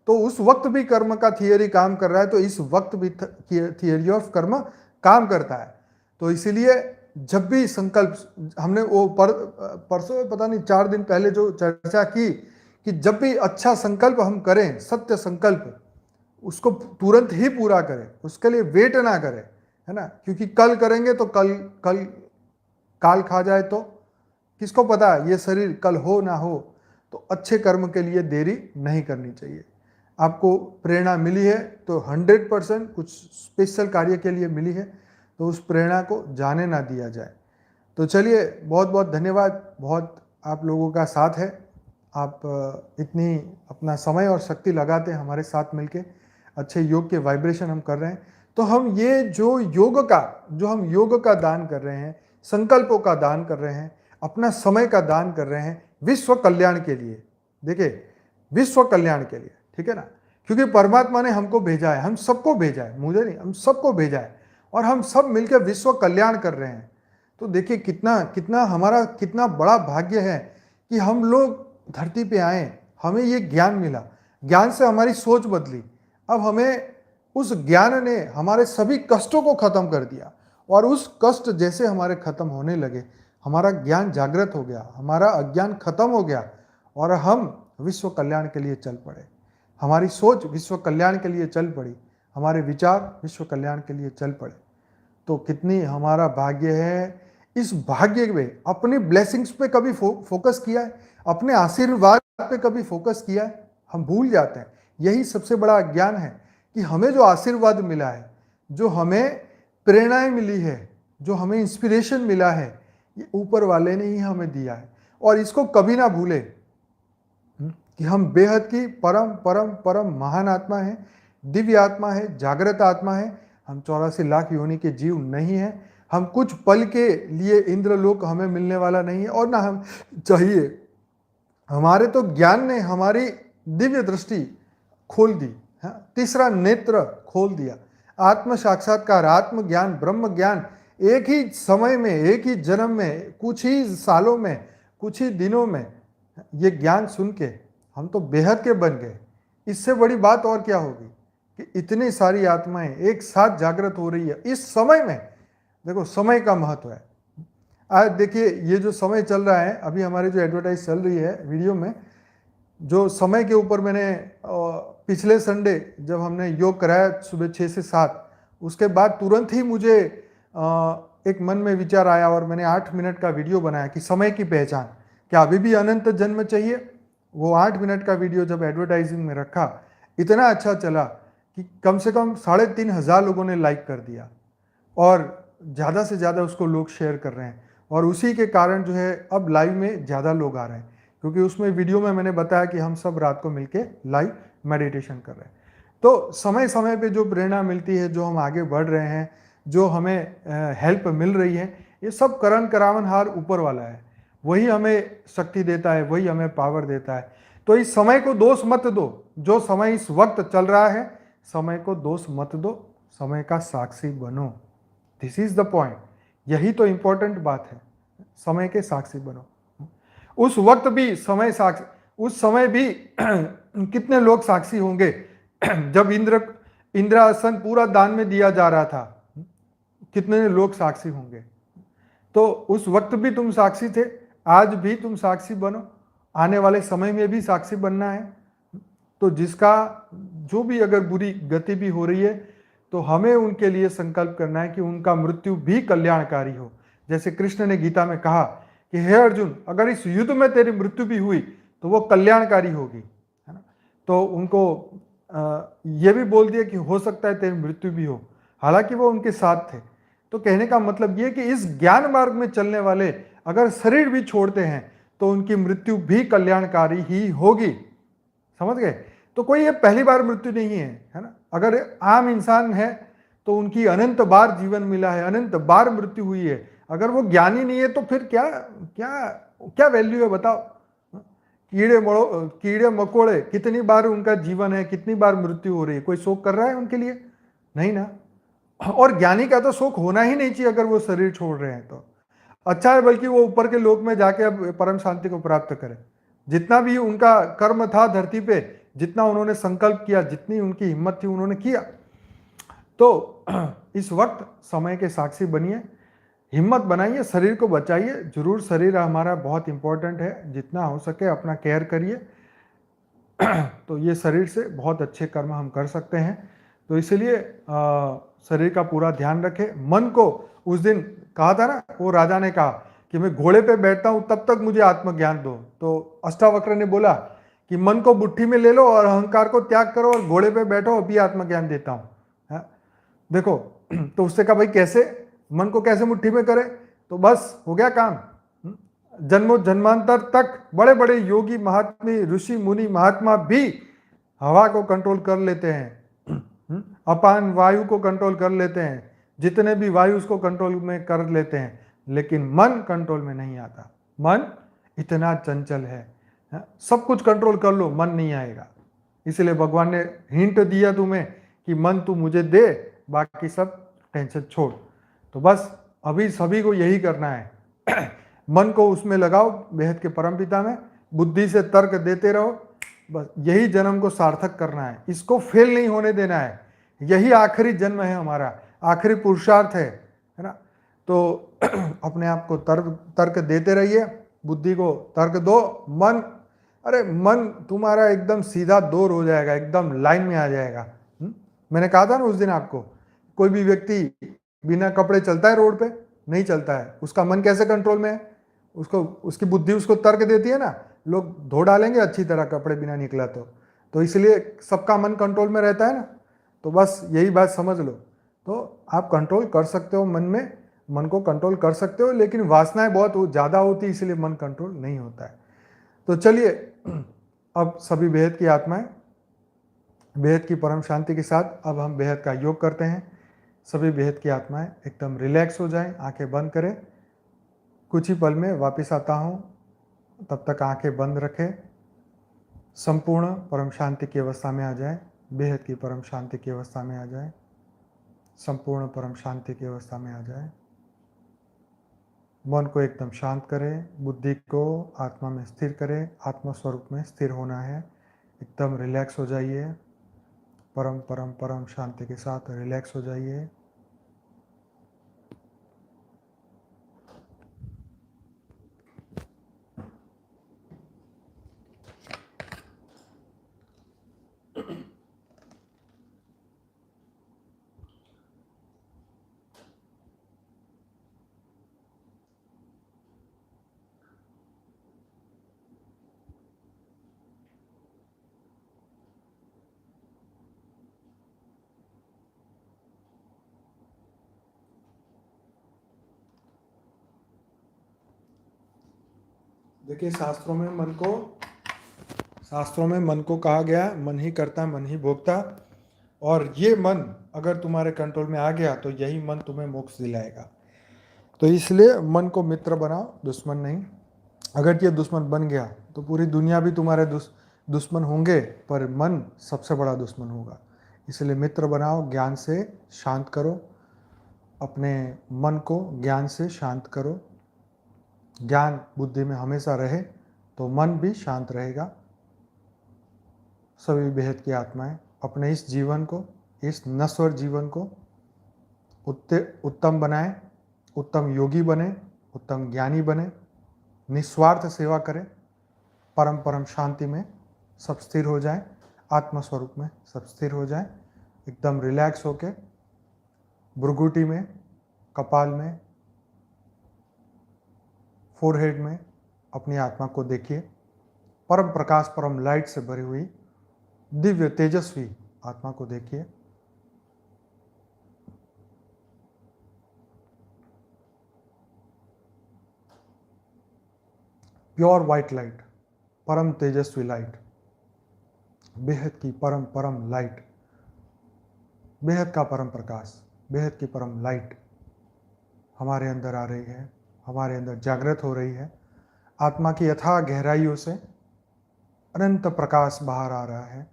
तो उस वक्त भी कर्म का थियरी काम कर रहा है, तो इस वक्त भी थियरी ऑफ कर्म काम करता है। तो इसीलिए जब भी संकल्प हमने वो परसों पता नहीं 4 दिन पहले जो चर्चा की कि जब भी अच्छा संकल्प हम करें, सत्य संकल्प, उसको तुरंत ही पूरा करें, उसके लिए वेट ना करें, है ना, क्योंकि कल करेंगे तो कल काल खा जाए तो किसको पता है ये शरीर कल हो ना हो। तो अच्छे कर्म के लिए देरी नहीं करनी चाहिए। आपको प्रेरणा मिली है तो 100% कुछ स्पेशल कार्य के लिए मिली है, तो उस प्रेरणा को जाने ना दिया जाए। तो चलिए, बहुत बहुत धन्यवाद, बहुत आप लोगों का साथ है, आप इतनी अपना समय और शक्ति लगाते हैं हमारे साथ मिलके, अच्छे योग के वाइब्रेशन हम कर रहे हैं। तो हम ये जो हम योग का दान कर रहे हैं, संकल्पों का दान कर रहे हैं, अपना समय का दान कर रहे हैं विश्व कल्याण के लिए। देखिए, विश्व कल्याण के लिए, ठीक है ना, क्योंकि परमात्मा ने हमको भेजा है, हम सबको भेजा है, मुझे नहीं, हम सबको भेजा है, और हम सब मिलकर विश्व कल्याण कर रहे हैं। तो देखिए कितना हमारा कितना बड़ा भाग्य है कि हम लोग धरती पे आए, हमें ये ज्ञान मिला, ज्ञान से हमारी सोच बदली। अब हमें उस ज्ञान ने हमारे सभी कष्टों को खत्म कर दिया, और उस कष्ट जैसे हमारे खत्म होने लगे, हमारा ज्ञान जागृत हो गया, हमारा अज्ञान खत्म हो गया, और हम विश्व कल्याण के लिए चल पड़े। हमारी सोच विश्व कल्याण के लिए चल पड़ी, हमारे विचार विश्व कल्याण के लिए चल पड़े। तो कितनी हमारा भाग्य है। इस भाग्य में अपनी ब्लेसिंग्स पे कभी फोकस किया है, अपने आशीर्वाद पे कभी फोकस किया है? हम भूल जाते हैं। यही सबसे बड़ा ज्ञान है कि हमें जो आशीर्वाद मिला है, जो हमें प्रेरणाएं मिली है, जो हमें इंस्पिरेशन मिला है, ये ऊपर वाले ने ही हमें दिया है। और इसको कभी ना भूले कि हम बेहद की परम परम परम महान आत्मा है, दिव्य आत्मा है, जागृत आत्मा है। हम 84 लाख योनि के जीव नहीं है। हम कुछ पल के लिए इंद्रलोक हमें मिलने वाला नहीं है, और ना हम चाहिए। हमारे तो ज्ञान ने हमारी दिव्य दृष्टि खोल दी, तीसरा नेत्र खोल दिया। आत्म साक्षात्कार, आत्म ज्ञान, ब्रह्म ज्ञान एक ही समय में, एक ही जन्म में, कुछ ही सालों में, कुछ ही दिनों में ये ज्ञान सुन के हम तो बेहद के बन गए। इससे बड़ी बात और क्या होगी कि इतनी सारी आत्माएं एक साथ जागृत हो रही है इस समय में। देखो, समय का महत्व है। आज देखिए, ये जो समय चल रहा है, अभी हमारी जो एडवर्टाइज चल रही है वीडियो में, जो समय के ऊपर मैंने पिछले संडे जब हमने योग कराया सुबह 6 से 7, उसके बाद तुरंत ही मुझे एक मन में विचार आया, और मैंने 8 मिनट का वीडियो बनाया कि समय की पहचान, क्या अभी भी अनंत जन्म चाहिए। वो 8 मिनट का वीडियो जब एडवर्टाइजिंग में रखा, इतना अच्छा चला कि कम से कम 3,500 लोगों ने लाइक कर दिया, और ज़्यादा से ज़्यादा उसको लोग शेयर कर रहे हैं। और उसी के कारण जो है अब लाइव में ज़्यादा लोग आ रहे हैं, क्योंकि उसमें वीडियो में मैंने बताया कि हम सब रात को मिलके लाइव मेडिटेशन कर रहे हैं। तो समय समय पे जो प्रेरणा मिलती है, जो हम आगे बढ़ रहे हैं, जो हमें हेल्प मिल रही है, ये सब करण करावनहार ऊपर वाला है। वही हमें शक्ति देता है, वही हमें पावर देता है। तो इस समय को दोष मत दो, जो समय इस वक्त चल रहा है, समय को दोष मत दो, समय का साक्षी बनो। This is the point. यही तो इंपॉर्टेंट बात है, समय के साक्षी बनो। उस वक्त भी समय साक्षी, उस समय भी कितने लोग साक्षी होंगे जब इंद्रासन पूरा दान में दिया जा रहा था, कितने लोग साक्षी होंगे। तो उस वक्त भी तुम साक्षी थे, आज भी तुम साक्षी बनो, आने वाले समय में भी साक्षी बनना है। तो जिसका जो भी अगर बुरी गति भी हो रही है, तो हमें उनके लिए संकल्प करना है कि उनका मृत्यु भी कल्याणकारी हो। जैसे कृष्ण ने गीता में कहा कि हे अर्जुन, अगर इस युद्ध में तेरी मृत्यु भी हुई तो वो कल्याणकारी होगी, है ना। तो उनको ये भी बोल दिया कि हो सकता है तेरी मृत्यु भी हो, हालांकि वो उनके साथ थे। तो कहने का मतलब ये कि इस ज्ञान मार्ग में चलने वाले अगर शरीर भी छोड़ते हैं तो उनकी मृत्यु भी कल्याणकारी ही होगी। समझ गए। तो कोई ये पहली बार मृत्यु नहीं है ना। अगर आम इंसान है तो उनकी अनंत बार जीवन मिला है, अनंत बार मृत्यु हुई है। अगर वो ज्ञानी नहीं है तो फिर क्या क्या क्या वैल्यू है बताओ। कीड़े मकोड़े कितनी बार उनका जीवन है, कितनी बार मृत्यु हो रही है, कोई शोक कर रहा है उनके लिए? नहीं ना। और ज्ञानी का तो शोक होना ही नहीं चाहिए अगर वो शरीर छोड़ रहे हैं तो अच्छा है, बल्कि वो ऊपर के लोक में जाके अब परम शांति को प्राप्त करें। जितना भी उनका कर्म था धरती पे, जितना उन्होंने संकल्प किया, जितनी उनकी हिम्मत थी, उन्होंने किया। तो इस वक्त समय के साक्षी बनिए, हिम्मत बनाइए, शरीर को बचाइए। जरूर शरीर हमारा बहुत इंपॉर्टेंट है, जितना हो सके अपना केयर करिए। तो ये शरीर से बहुत अच्छे कर्म हम कर सकते हैं। तो इसलिए शरीर का पूरा ध्यान रखें। मन को उस दिन कहा था ना, वो राजा ने कहा कि मैं घोड़े पे बैठता हूं तब तक मुझे आत्मज्ञान दो। तो अष्टावक्र ने बोला कि मन को मुट्ठी में ले लो और अहंकार को त्याग करो और घोड़े पे बैठो, अभी आत्मज्ञान देता हूं। देखो, तो उससे कहा भाई कैसे, मन को कैसे मुट्ठी में करे? तो बस हो गया काम। जन्मों जन्मांतर तक बड़े बड़े योगी महात्मा ऋषि मुनि महात्मा भी हवा को कंट्रोल कर लेते हैं, अपान वायु को कंट्रोल कर लेते हैं, जितने भी वायु उसको कंट्रोल में कर लेते हैं, लेकिन मन कंट्रोल में नहीं आता। मन इतना चंचल है, सब कुछ कंट्रोल कर लो, मन नहीं आएगा। इसलिए भगवान ने हिंट दिया तुम्हें कि मन तू मुझे दे, बाकी सब टेंशन छोड़। तो बस अभी सभी को यही करना है। मन को उसमें लगाओ, बेहद के परमपिता में, बुद्धि से तर्क देते रहो। बस यही जन्म को सार्थक करना है, इसको फेल नहीं होने देना है। यही आखिरी जन्म है हमारा, आखिरी पुरुषार्थ है ना। तो अपने आप को तर्क देते रहिए, बुद्धि को तर्क दो। मन, अरे मन तुम्हारा एकदम सीधा दूर हो जाएगा, एकदम लाइन में आ जाएगा। मैंने कहा था ना उस दिन आपको, कोई भी व्यक्ति बिना कपड़े चलता है रोड पे? नहीं चलता है। उसका मन कैसे कंट्रोल में है? उसको, उसकी बुद्धि उसको तर्क देती है ना, लोग धो डालेंगे अच्छी तरह कपड़े बिना निकला तो इसलिए सबका मन कंट्रोल में रहता है ना। तो बस यही बात समझ लो। तो आप कंट्रोल कर सकते हो मन में, मन को कंट्रोल कर सकते हो, लेकिन वासनाएं बहुत ज़्यादा होती है, इसलिए मन कंट्रोल नहीं होता है। तो चलिए, अब सभी बेहद की आत्माएं बेहद की परम शांति के साथ अब हम बेहद का योग करते हैं। सभी बेहद की आत्माएं एकदम रिलैक्स हो जाएं, आंखें बंद करें। कुछ ही पल में वापस आता हूं, तब तक आंखें बंद रखें। संपूर्ण परम शांति की अवस्था में आ जाएं, बेहद की परम शांति की अवस्था में आ जाएं, संपूर्ण परम शांति की अवस्था में आ जाएं। मन को एकदम शांत करें, बुद्धि को आत्मा में स्थिर करें, आत्मा स्वरूप में स्थिर होना है। एकदम रिलैक्स हो जाइए, परम परम परम शांति के साथ रिलैक्स हो जाइए। देखिए, शास्त्रों में मन को कहा गया, मन ही करता मन ही भोगता। और ये मन अगर तुम्हारे कंट्रोल में आ गया तो यही मन तुम्हें मोक्ष दिलाएगा। तो इसलिए मन को मित्र बनाओ, दुश्मन नहीं। अगर ये दुश्मन बन गया तो पूरी दुनिया भी तुम्हारे दुश्मन होंगे, पर मन सबसे बड़ा दुश्मन होगा। इसलिए मित्र बनाओ, ज्ञान से शांत करो, अपने मन को ज्ञान से शांत करो। ज्ञान बुद्धि में हमेशा रहे तो मन भी शांत रहेगा। सभी बेहद की आत्माएं अपने इस जीवन को, इस नश्वर जीवन को उत्तम बनाएं, उत्तम योगी बने, उत्तम ज्ञानी बने, निस्वार्थ सेवा करें, परम परम शांति में सब स्थिर हो जाएं, आत्मा स्वरूप में सब स्थिर हो जाएं। एकदम रिलैक्स होके भ्रुकुटी में, कपाल में, फोरहेड में अपनी आत्मा को देखिए। परम प्रकाश, परम लाइट से भरी हुई दिव्य तेजस्वी आत्मा को देखिए। प्योर वाइट लाइट, परम तेजस्वी लाइट, बेहद की परम परम लाइट, बेहद का परम प्रकाश, बेहद की परम लाइट हमारे अंदर आ रही है, हमारे अंदर जागृत हो रही है। आत्मा की यथा गहराइयों से अनंत प्रकाश बाहर आ रहा है,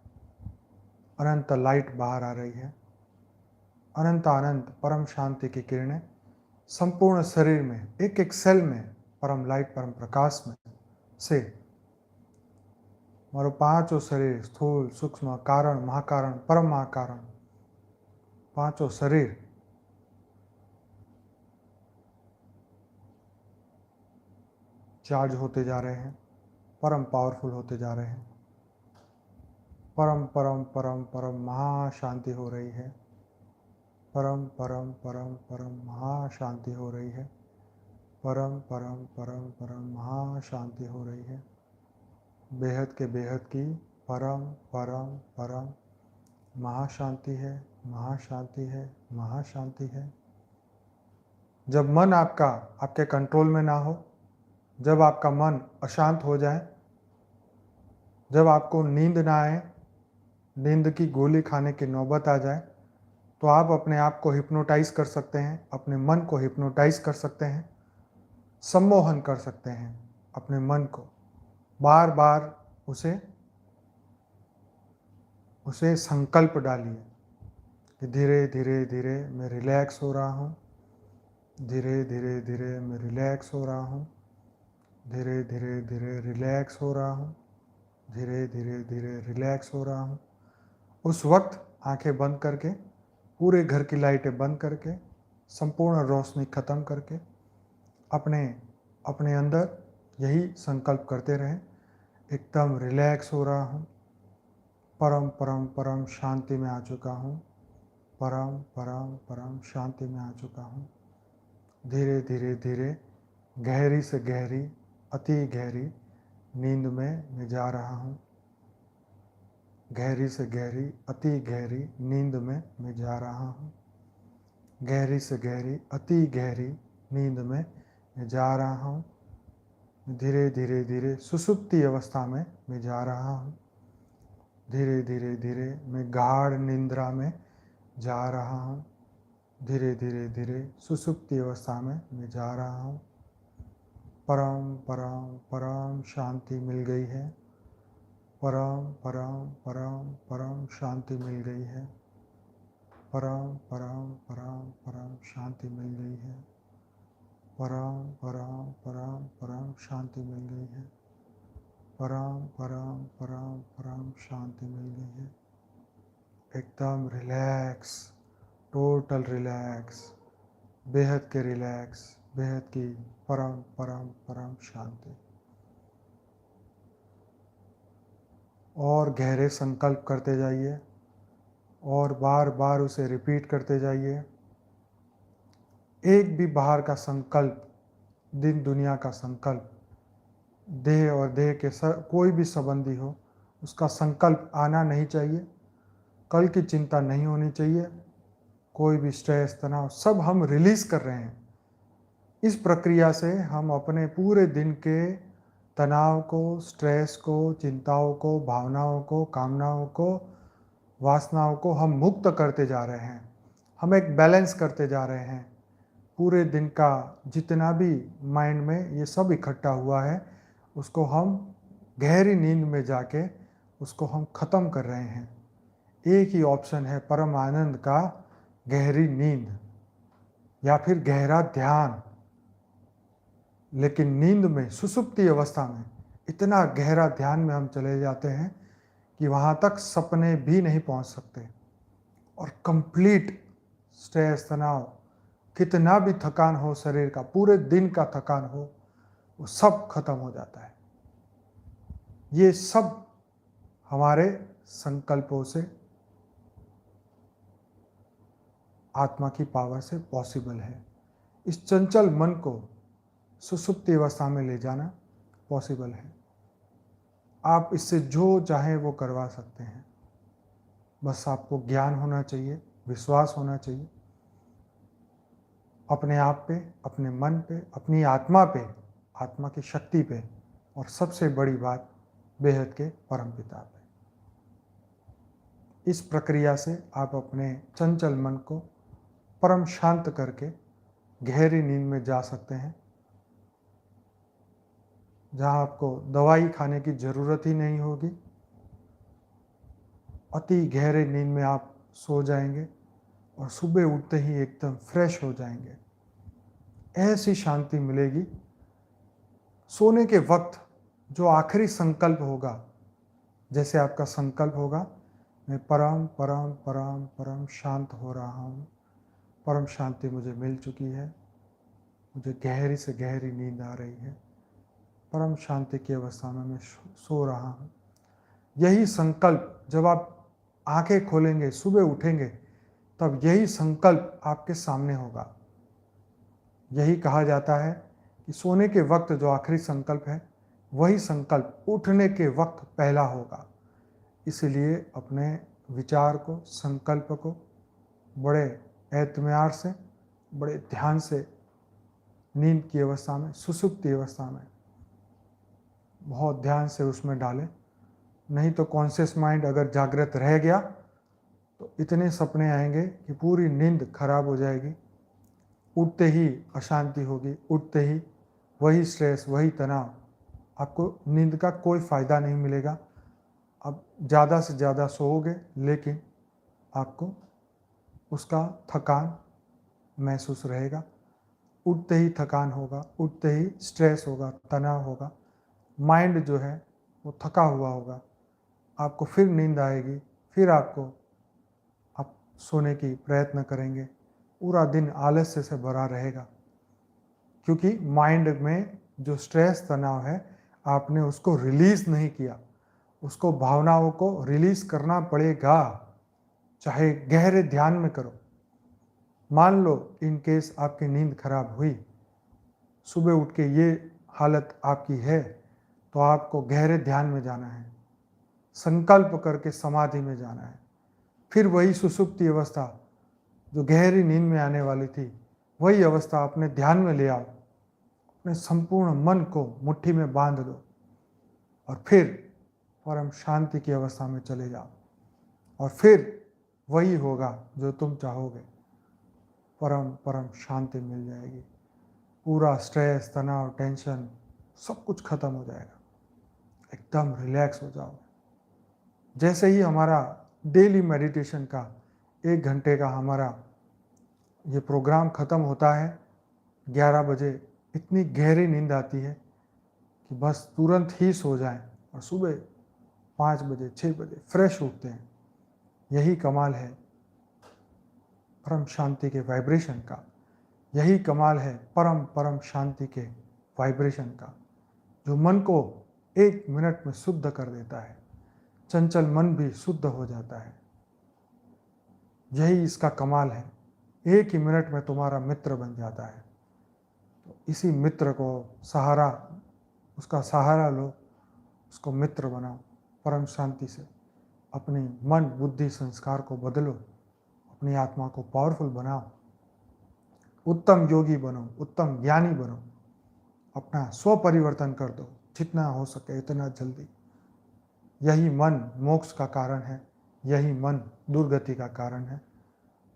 अनंत लाइट बाहर आ रही है। अनंत अनंत परम शांति की किरणें संपूर्ण शरीर में, एक एक सेल में परम लाइट, परम प्रकाश में से हमारे पांचों शरीर, स्थूल, सूक्ष्म, कारण, महाकारण, परम महाकारण, पांचों शरीर चार्ज होते जा रहे हैं, परम पावरफुल होते जा रहे हैं। परम परम परम परम महाशांति हो रही है। परम परम परम परम महाशांति हो रही है। परम परम परम परम महाशांति हो रही है। बेहद के बेहद की परम परम परम महाशांति है, महाशांति है, महाशांति है। जब मन आपका आपके कंट्रोल में ना हो, जब आपका मन अशांत हो जाए, जब आपको नींद ना आए, नींद की गोली खाने की नौबत आ जाए, तो आप अपने आप को हिप्नोटाइज कर सकते हैं, अपने मन को हिप्नोटाइज कर सकते हैं, सम्मोहन कर सकते हैं अपने मन को। बार बार उसे संकल्प डालिए कि धीरे धीरे धीरे मैं रिलैक्स हो रहा हूँ, धीरे धीरे धीरे मैं रिलैक्स हो रहा हूँ, धीरे धीरे धीरे रिलैक्स हो रहा हूँ, धीरे धीरे धीरे रिलैक्स हो रहा हूँ। उस वक्त आंखें बंद करके, पूरे घर की लाइटें बंद करके, संपूर्ण रोशनी ख़त्म करके अपने अंदर यही संकल्प करते रहें, एकदम रिलैक्स हो रहा हूँ, परम परम परम शांति में आ चुका हूँ, परम परम परम शांति में आ चुका हूँ। धीरे धीरे धीरे गहरी से गहरी, अति गहरी नींद में मैं जा रहा हूँ। गहरी से गहरी, अति गहरी नींद में मैं जा रहा हूँ। गहरी से गहरी, अति गहरी नींद में मैं जा रहा हूँ। धीरे धीरे धीरे सुषुप्ति अवस्था में मैं जा रहा हूँ। धीरे धीरे धीरे मैं गाढ़ निंद्रा में जा रहा हूँ। धीरे धीरे धीरे सुषुप्ति अवस्था में मैं जा रहा हूँ। परम परम परम शांति मिल गई है। परम परम परम परम शांति मिल गई है। परम परम परम परम शांति मिल गई है। परम परम परम परम शांति मिल गई है। परम परम परम परम शांति मिल गई है। एकदम रिलैक्स, टोटल रिलैक्स, बेहद के रिलैक्स, बेहद की परम परम परम शांति। और गहरे संकल्प करते जाइए और बार बार उसे रिपीट करते जाइए। एक भी बाहर का संकल्प, दिन दुनिया का संकल्प, देह और देह के कोई भी संबंधी हो, उसका संकल्प आना नहीं चाहिए। कल की चिंता नहीं होनी चाहिए। कोई भी स्ट्रेस, तनाव, सब हम रिलीज कर रहे हैं। इस प्रक्रिया से हम अपने पूरे दिन के तनाव को, स्ट्रेस को, चिंताओं को, भावनाओं को, कामनाओं को, वासनाओं को हम मुक्त करते जा रहे हैं। हम एक बैलेंस करते जा रहे हैं। पूरे दिन का जितना भी माइंड में ये सब इकट्ठा हुआ है, उसको हम गहरी नींद में जाके उसको हम ख़त्म कर रहे हैं। एक ही ऑप्शन है परम आनंद का, गहरी नींद या फिर गहरा ध्यान। लेकिन नींद में, सुषुप्ति अवस्था में इतना गहरा ध्यान में हम चले जाते हैं कि वहाँ तक सपने भी नहीं पहुँच सकते। और कंप्लीट स्ट्रेस, तनाव, कितना भी थकान हो शरीर का, पूरे दिन का थकान हो, वो सब खत्म हो जाता है। ये सब हमारे संकल्पों से, आत्मा की पावर से पॉसिबल है। इस चंचल मन को सुषुप्ति अवस्था में ले जाना पॉसिबल है। आप इससे जो चाहे वो करवा सकते हैं। बस आपको ज्ञान होना चाहिए, विश्वास होना चाहिए अपने आप पे, अपने मन पे, अपनी आत्मा पे, आत्मा की शक्ति पे, और सबसे बड़ी बात बेहद के परमपिता पे। इस प्रक्रिया से आप अपने चंचल मन को परम शांत करके गहरी नींद में जा सकते हैं, जहाँ आपको दवाई खाने की ज़रूरत ही नहीं होगी। अति गहरे नींद में आप सो जाएंगे और सुबह उठते ही एकदम फ्रेश हो जाएंगे। ऐसी शांति मिलेगी। सोने के वक्त जो आखिरी संकल्प होगा, जैसे आपका संकल्प होगा, मैं परम परम परम परम शांत हो रहा हूँ। परम शांति मुझे मिल चुकी है। मुझे गहरी से गहरी नींद आ रही है। परम शांति की अवस्था में मैं सो रहा हूँ। यही संकल्प जब आप आंखें खोलेंगे, सुबह उठेंगे, तब यही संकल्प आपके सामने होगा। यही कहा जाता है कि सोने के वक्त जो आखिरी संकल्प है, वही संकल्प उठने के वक्त पहला होगा। इसलिए अपने विचार को, संकल्प को बड़े एतमाद से, बड़े ध्यान से नींद की अवस्था में, सुसुप्ति अवस्था में बहुत ध्यान से उसमें डालें। नहीं तो कॉन्शियस माइंड अगर जागृत रह गया तो इतने सपने आएंगे कि पूरी नींद खराब हो जाएगी। उठते ही अशांति होगी, उठते ही वही स्ट्रेस, वही तनाव। आपको नींद का कोई फ़ायदा नहीं मिलेगा। आप ज़्यादा से ज़्यादा सोओगे, लेकिन आपको उसका थकान महसूस रहेगा। उठते ही थकान होगा, उठते ही स्ट्रेस होगा, तनाव होगा। माइंड जो है वो थका हुआ होगा। आपको फिर नींद आएगी, फिर आप सोने की प्रयत्न करेंगे। पूरा दिन आलस्य से भरा रहेगा, क्योंकि माइंड में जो स्ट्रेस, तनाव है, आपने उसको रिलीज़ नहीं किया। उसको, भावनाओं को रिलीज़ करना पड़ेगा, चाहे गहरे ध्यान में करो। मान लो इन केस आपकी नींद खराब हुई, सुबह उठ के ये हालत आपकी है, तो आपको गहरे ध्यान में जाना है, संकल्प करके समाधि में जाना है। फिर वही सुसुप्ति अवस्था जो गहरी नींद में आने वाली थी, वही अवस्था अपने ध्यान में ले आओ। अपने संपूर्ण मन को मुट्ठी में बांध दो और फिर परम शांति की अवस्था में चले जाओ। और फिर वही होगा जो तुम चाहोगे। परम परम शांति मिल जाएगी। पूरा स्ट्रेस, तनाव, टेंशन सब कुछ खत्म हो जाएगा। एकदम रिलैक्स हो जाओगे। जैसे ही हमारा डेली मेडिटेशन का 1 घंटे का हमारा ये प्रोग्राम ख़त्म होता है, 11 बजे इतनी गहरी नींद आती है कि बस तुरंत ही सो जाएं और सुबह 5 बजे, 6 बजे फ्रेश उठते हैं। यही कमाल है परम शांति के वाइब्रेशन का। यही कमाल है परम परम शांति के वाइब्रेशन का, जो मन को 1 मिनट में शुद्ध कर देता है। चंचल मन भी शुद्ध हो जाता है। यही इसका कमाल है। 1 ही मिनट में तुम्हारा मित्र बन जाता है। तो इसी मित्र को उसका सहारा लो, उसको मित्र बनाओ। परम शांति से अपनी मन, बुद्धि, संस्कार को बदलो। अपनी आत्मा को पावरफुल बनाओ। उत्तम योगी बनो, उत्तम ज्ञानी बनो। अपना स्व परिवर्तन कर दो जितना हो सके, इतना जल्दी। यही मन मोक्ष का कारण है। यही मन दुर्गति का कारण है।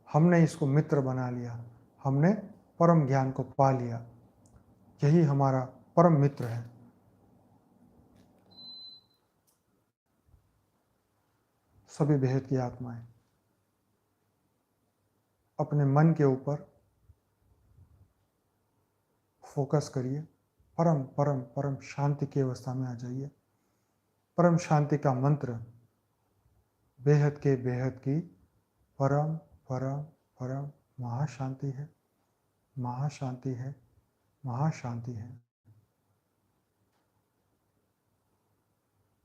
हमने इसको मित्र बना लिया। हमने परम ज्ञान को पा लिया। यही हमारा परम मित्र है। सभी बेहद की आत्माएं अपने मन के ऊपर फोकस करिए। परम परम परम शांति की अवस्था में आ जाइए। परम शांति का मंत्र बेहद की परम परम परम महाशांति है, महाशांति है, महाशांति है।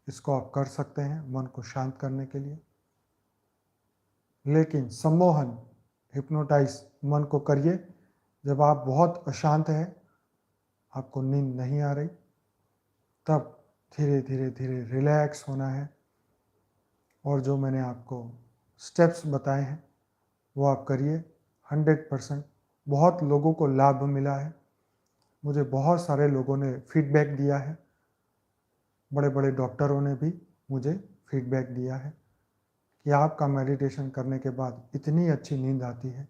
इसको आप कर सकते हैं मन को शांत करने के लिए, लेकिन सम्मोहन, हिप्नोटाइज मन को करिए जब आप बहुत अशांत हैं, आपको नींद नहीं आ रही, तब धीरे धीरे धीरे रिलैक्स होना है। और जो मैंने आपको स्टेप्स बताए हैं वो आप करिए। 100% बहुत लोगों को लाभ मिला है। मुझे बहुत सारे लोगों ने फीडबैक दिया है। बड़े बड़े डॉक्टरों ने भी मुझे फीडबैक दिया है कि आपका मेडिटेशन करने के बाद इतनी अच्छी नींद आती है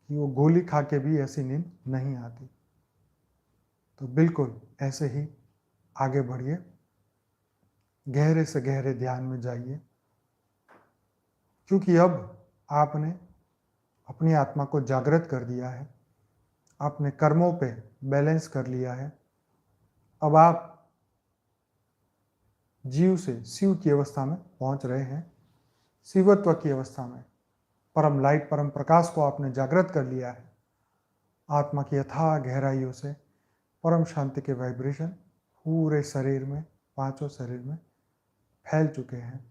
कि वो गोली खा के भी ऐसी नींद नहीं आती। तो बिल्कुल ऐसे ही आगे बढ़िए, गहरे से गहरे ध्यान में जाइए, क्योंकि अब आपने अपनी आत्मा को जागृत कर दिया है। आपने कर्मों पे बैलेंस कर लिया है। अब आप जीव से शिव की अवस्था में पहुंच रहे हैं। शिवत्व की अवस्था में परम लाइट, परम प्रकाश को आपने जागृत कर लिया है। आत्मा की अथाह गहराइयों से परम शांति के वाइब्रेशन पूरे शरीर में, पांचों शरीर में फैल चुके हैं।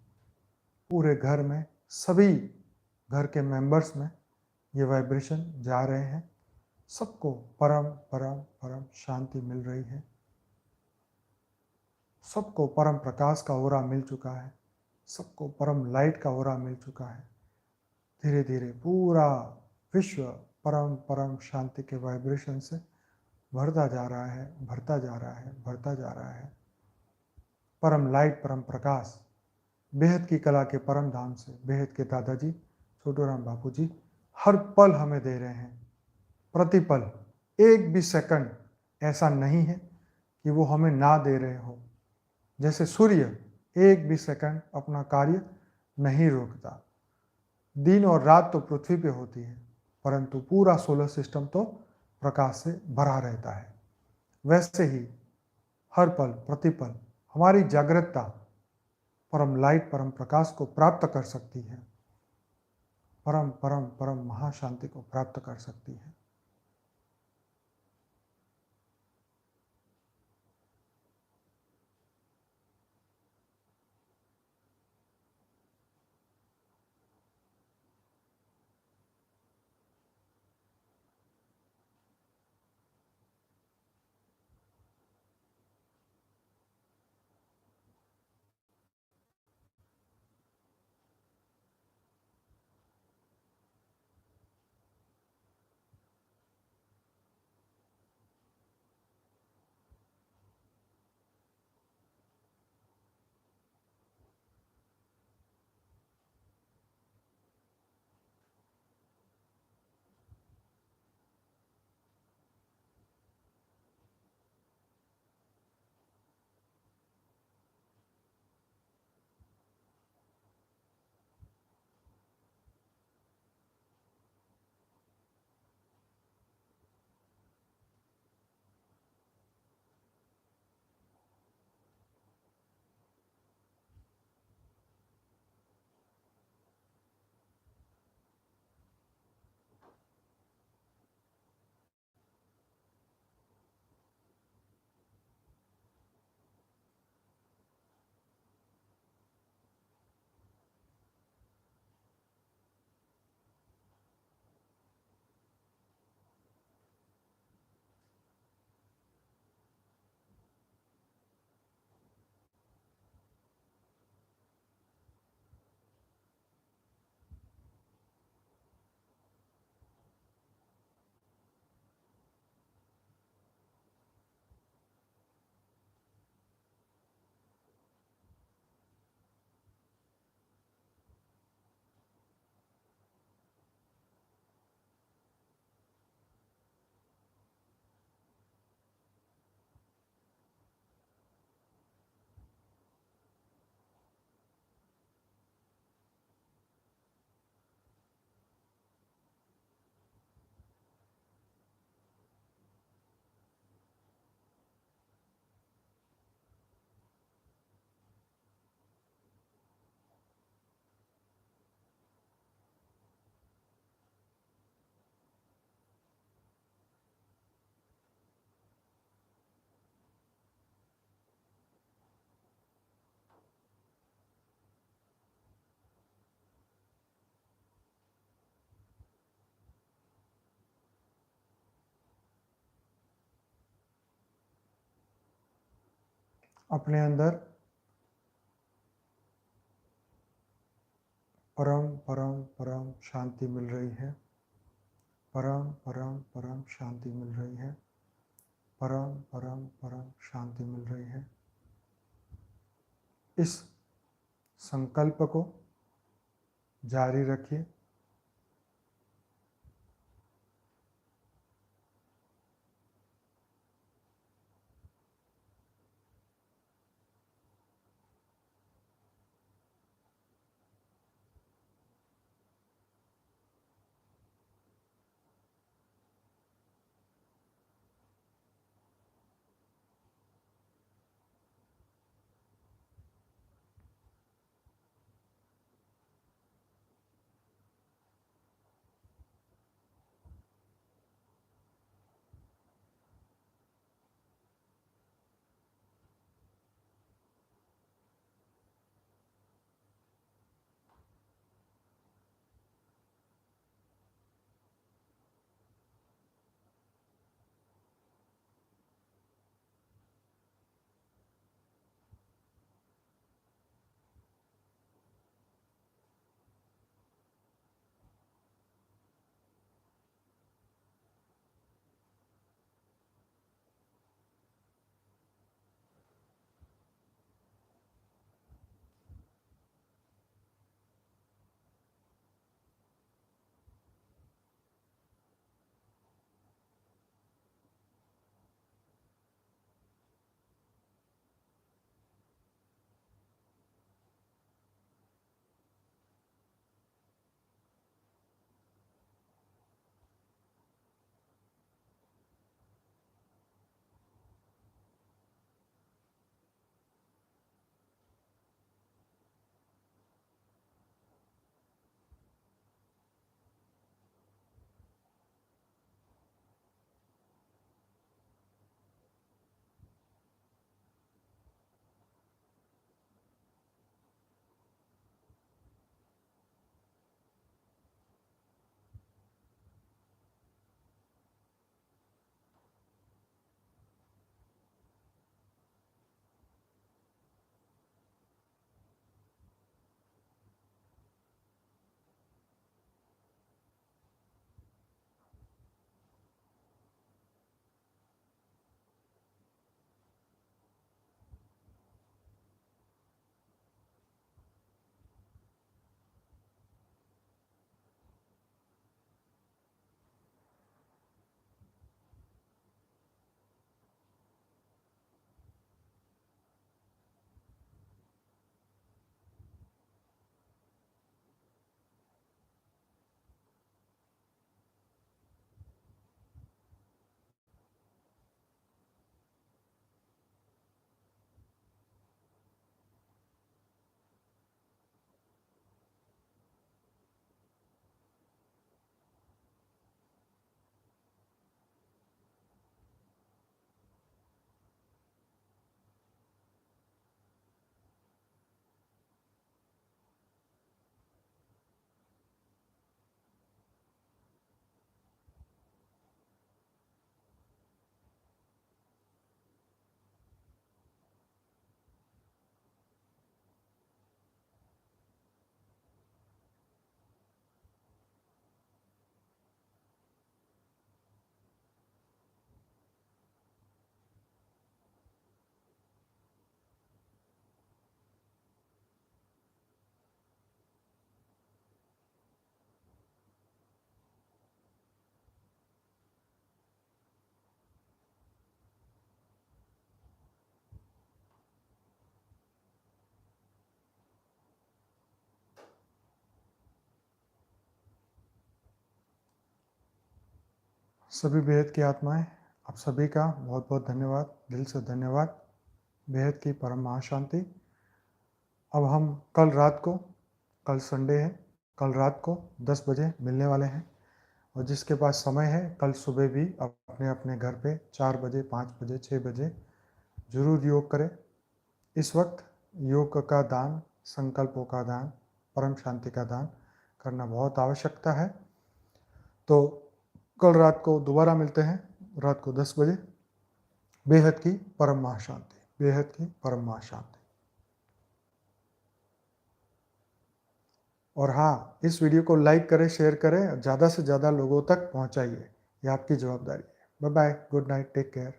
पूरे घर में, सभी घर के मेंबर्स में ये वाइब्रेशन जा रहे हैं। सबको परम परम परम शांति मिल रही है। सबको परम प्रकाश का ओरा मिल चुका है। सबको परम लाइट का ओरा मिल चुका है। धीरे धीरे पूरा विश्व परम परम शांति के वाइब्रेशन से भरता जा रहा है, भरता जा रहा है, भरता जा रहा है। परम लाइट, परम प्रकाश बेहद की कला के परम धाम से बेहद के दादाजी छोटू राम बापू जी हर पल हमें दे रहे हैं। प्रतिपल, एक भी सेकंड ऐसा नहीं है कि वो हमें ना दे रहे हो। जैसे सूर्य एक भी सेकंड अपना कार्य नहीं रोकता। दिन और रात तो पृथ्वी पे होती है, परंतु पूरा सोलर सिस्टम तो प्रकाश से भरा रहता है। वैसे ही हर पल प्रतिपल हमारी जागृतता परम लाइट, परम प्रकाश को प्राप्त कर सकती है। परम परम परम महाशांति को प्राप्त कर सकती है। अपने अंदर परम परम परम शांति मिल रही है। परम परम परम शांति मिल रही है। परम परम परम शांति मिल रही है। इस संकल्प को जारी रखिए। सभी बेहद की आत्माएं, आप सभी का बहुत बहुत धन्यवाद, दिल से धन्यवाद। बेहद की परम महाशांति। अब हम कल संडे है, कल रात को 10 बजे मिलने वाले हैं, और जिसके पास समय है कल सुबह भी अपने अपने घर पे 4 बजे, 5 बजे, 6 बजे जरूर योग करें। इस वक्त योग का दान, संकल्पों का दान, परम शांति का दान करना बहुत आवश्यकता है। तो कल रात को दोबारा मिलते हैं, रात को 10 बजे। बेहद की परम महाशांति, बेहद की परम महाशांति। और हाँ, इस वीडियो को लाइक करें, शेयर करें, ज़्यादा से ज़्यादा लोगों तक पहुंचाइए, ये आपकी जवाबदारी है। Bye bye, good night, take care.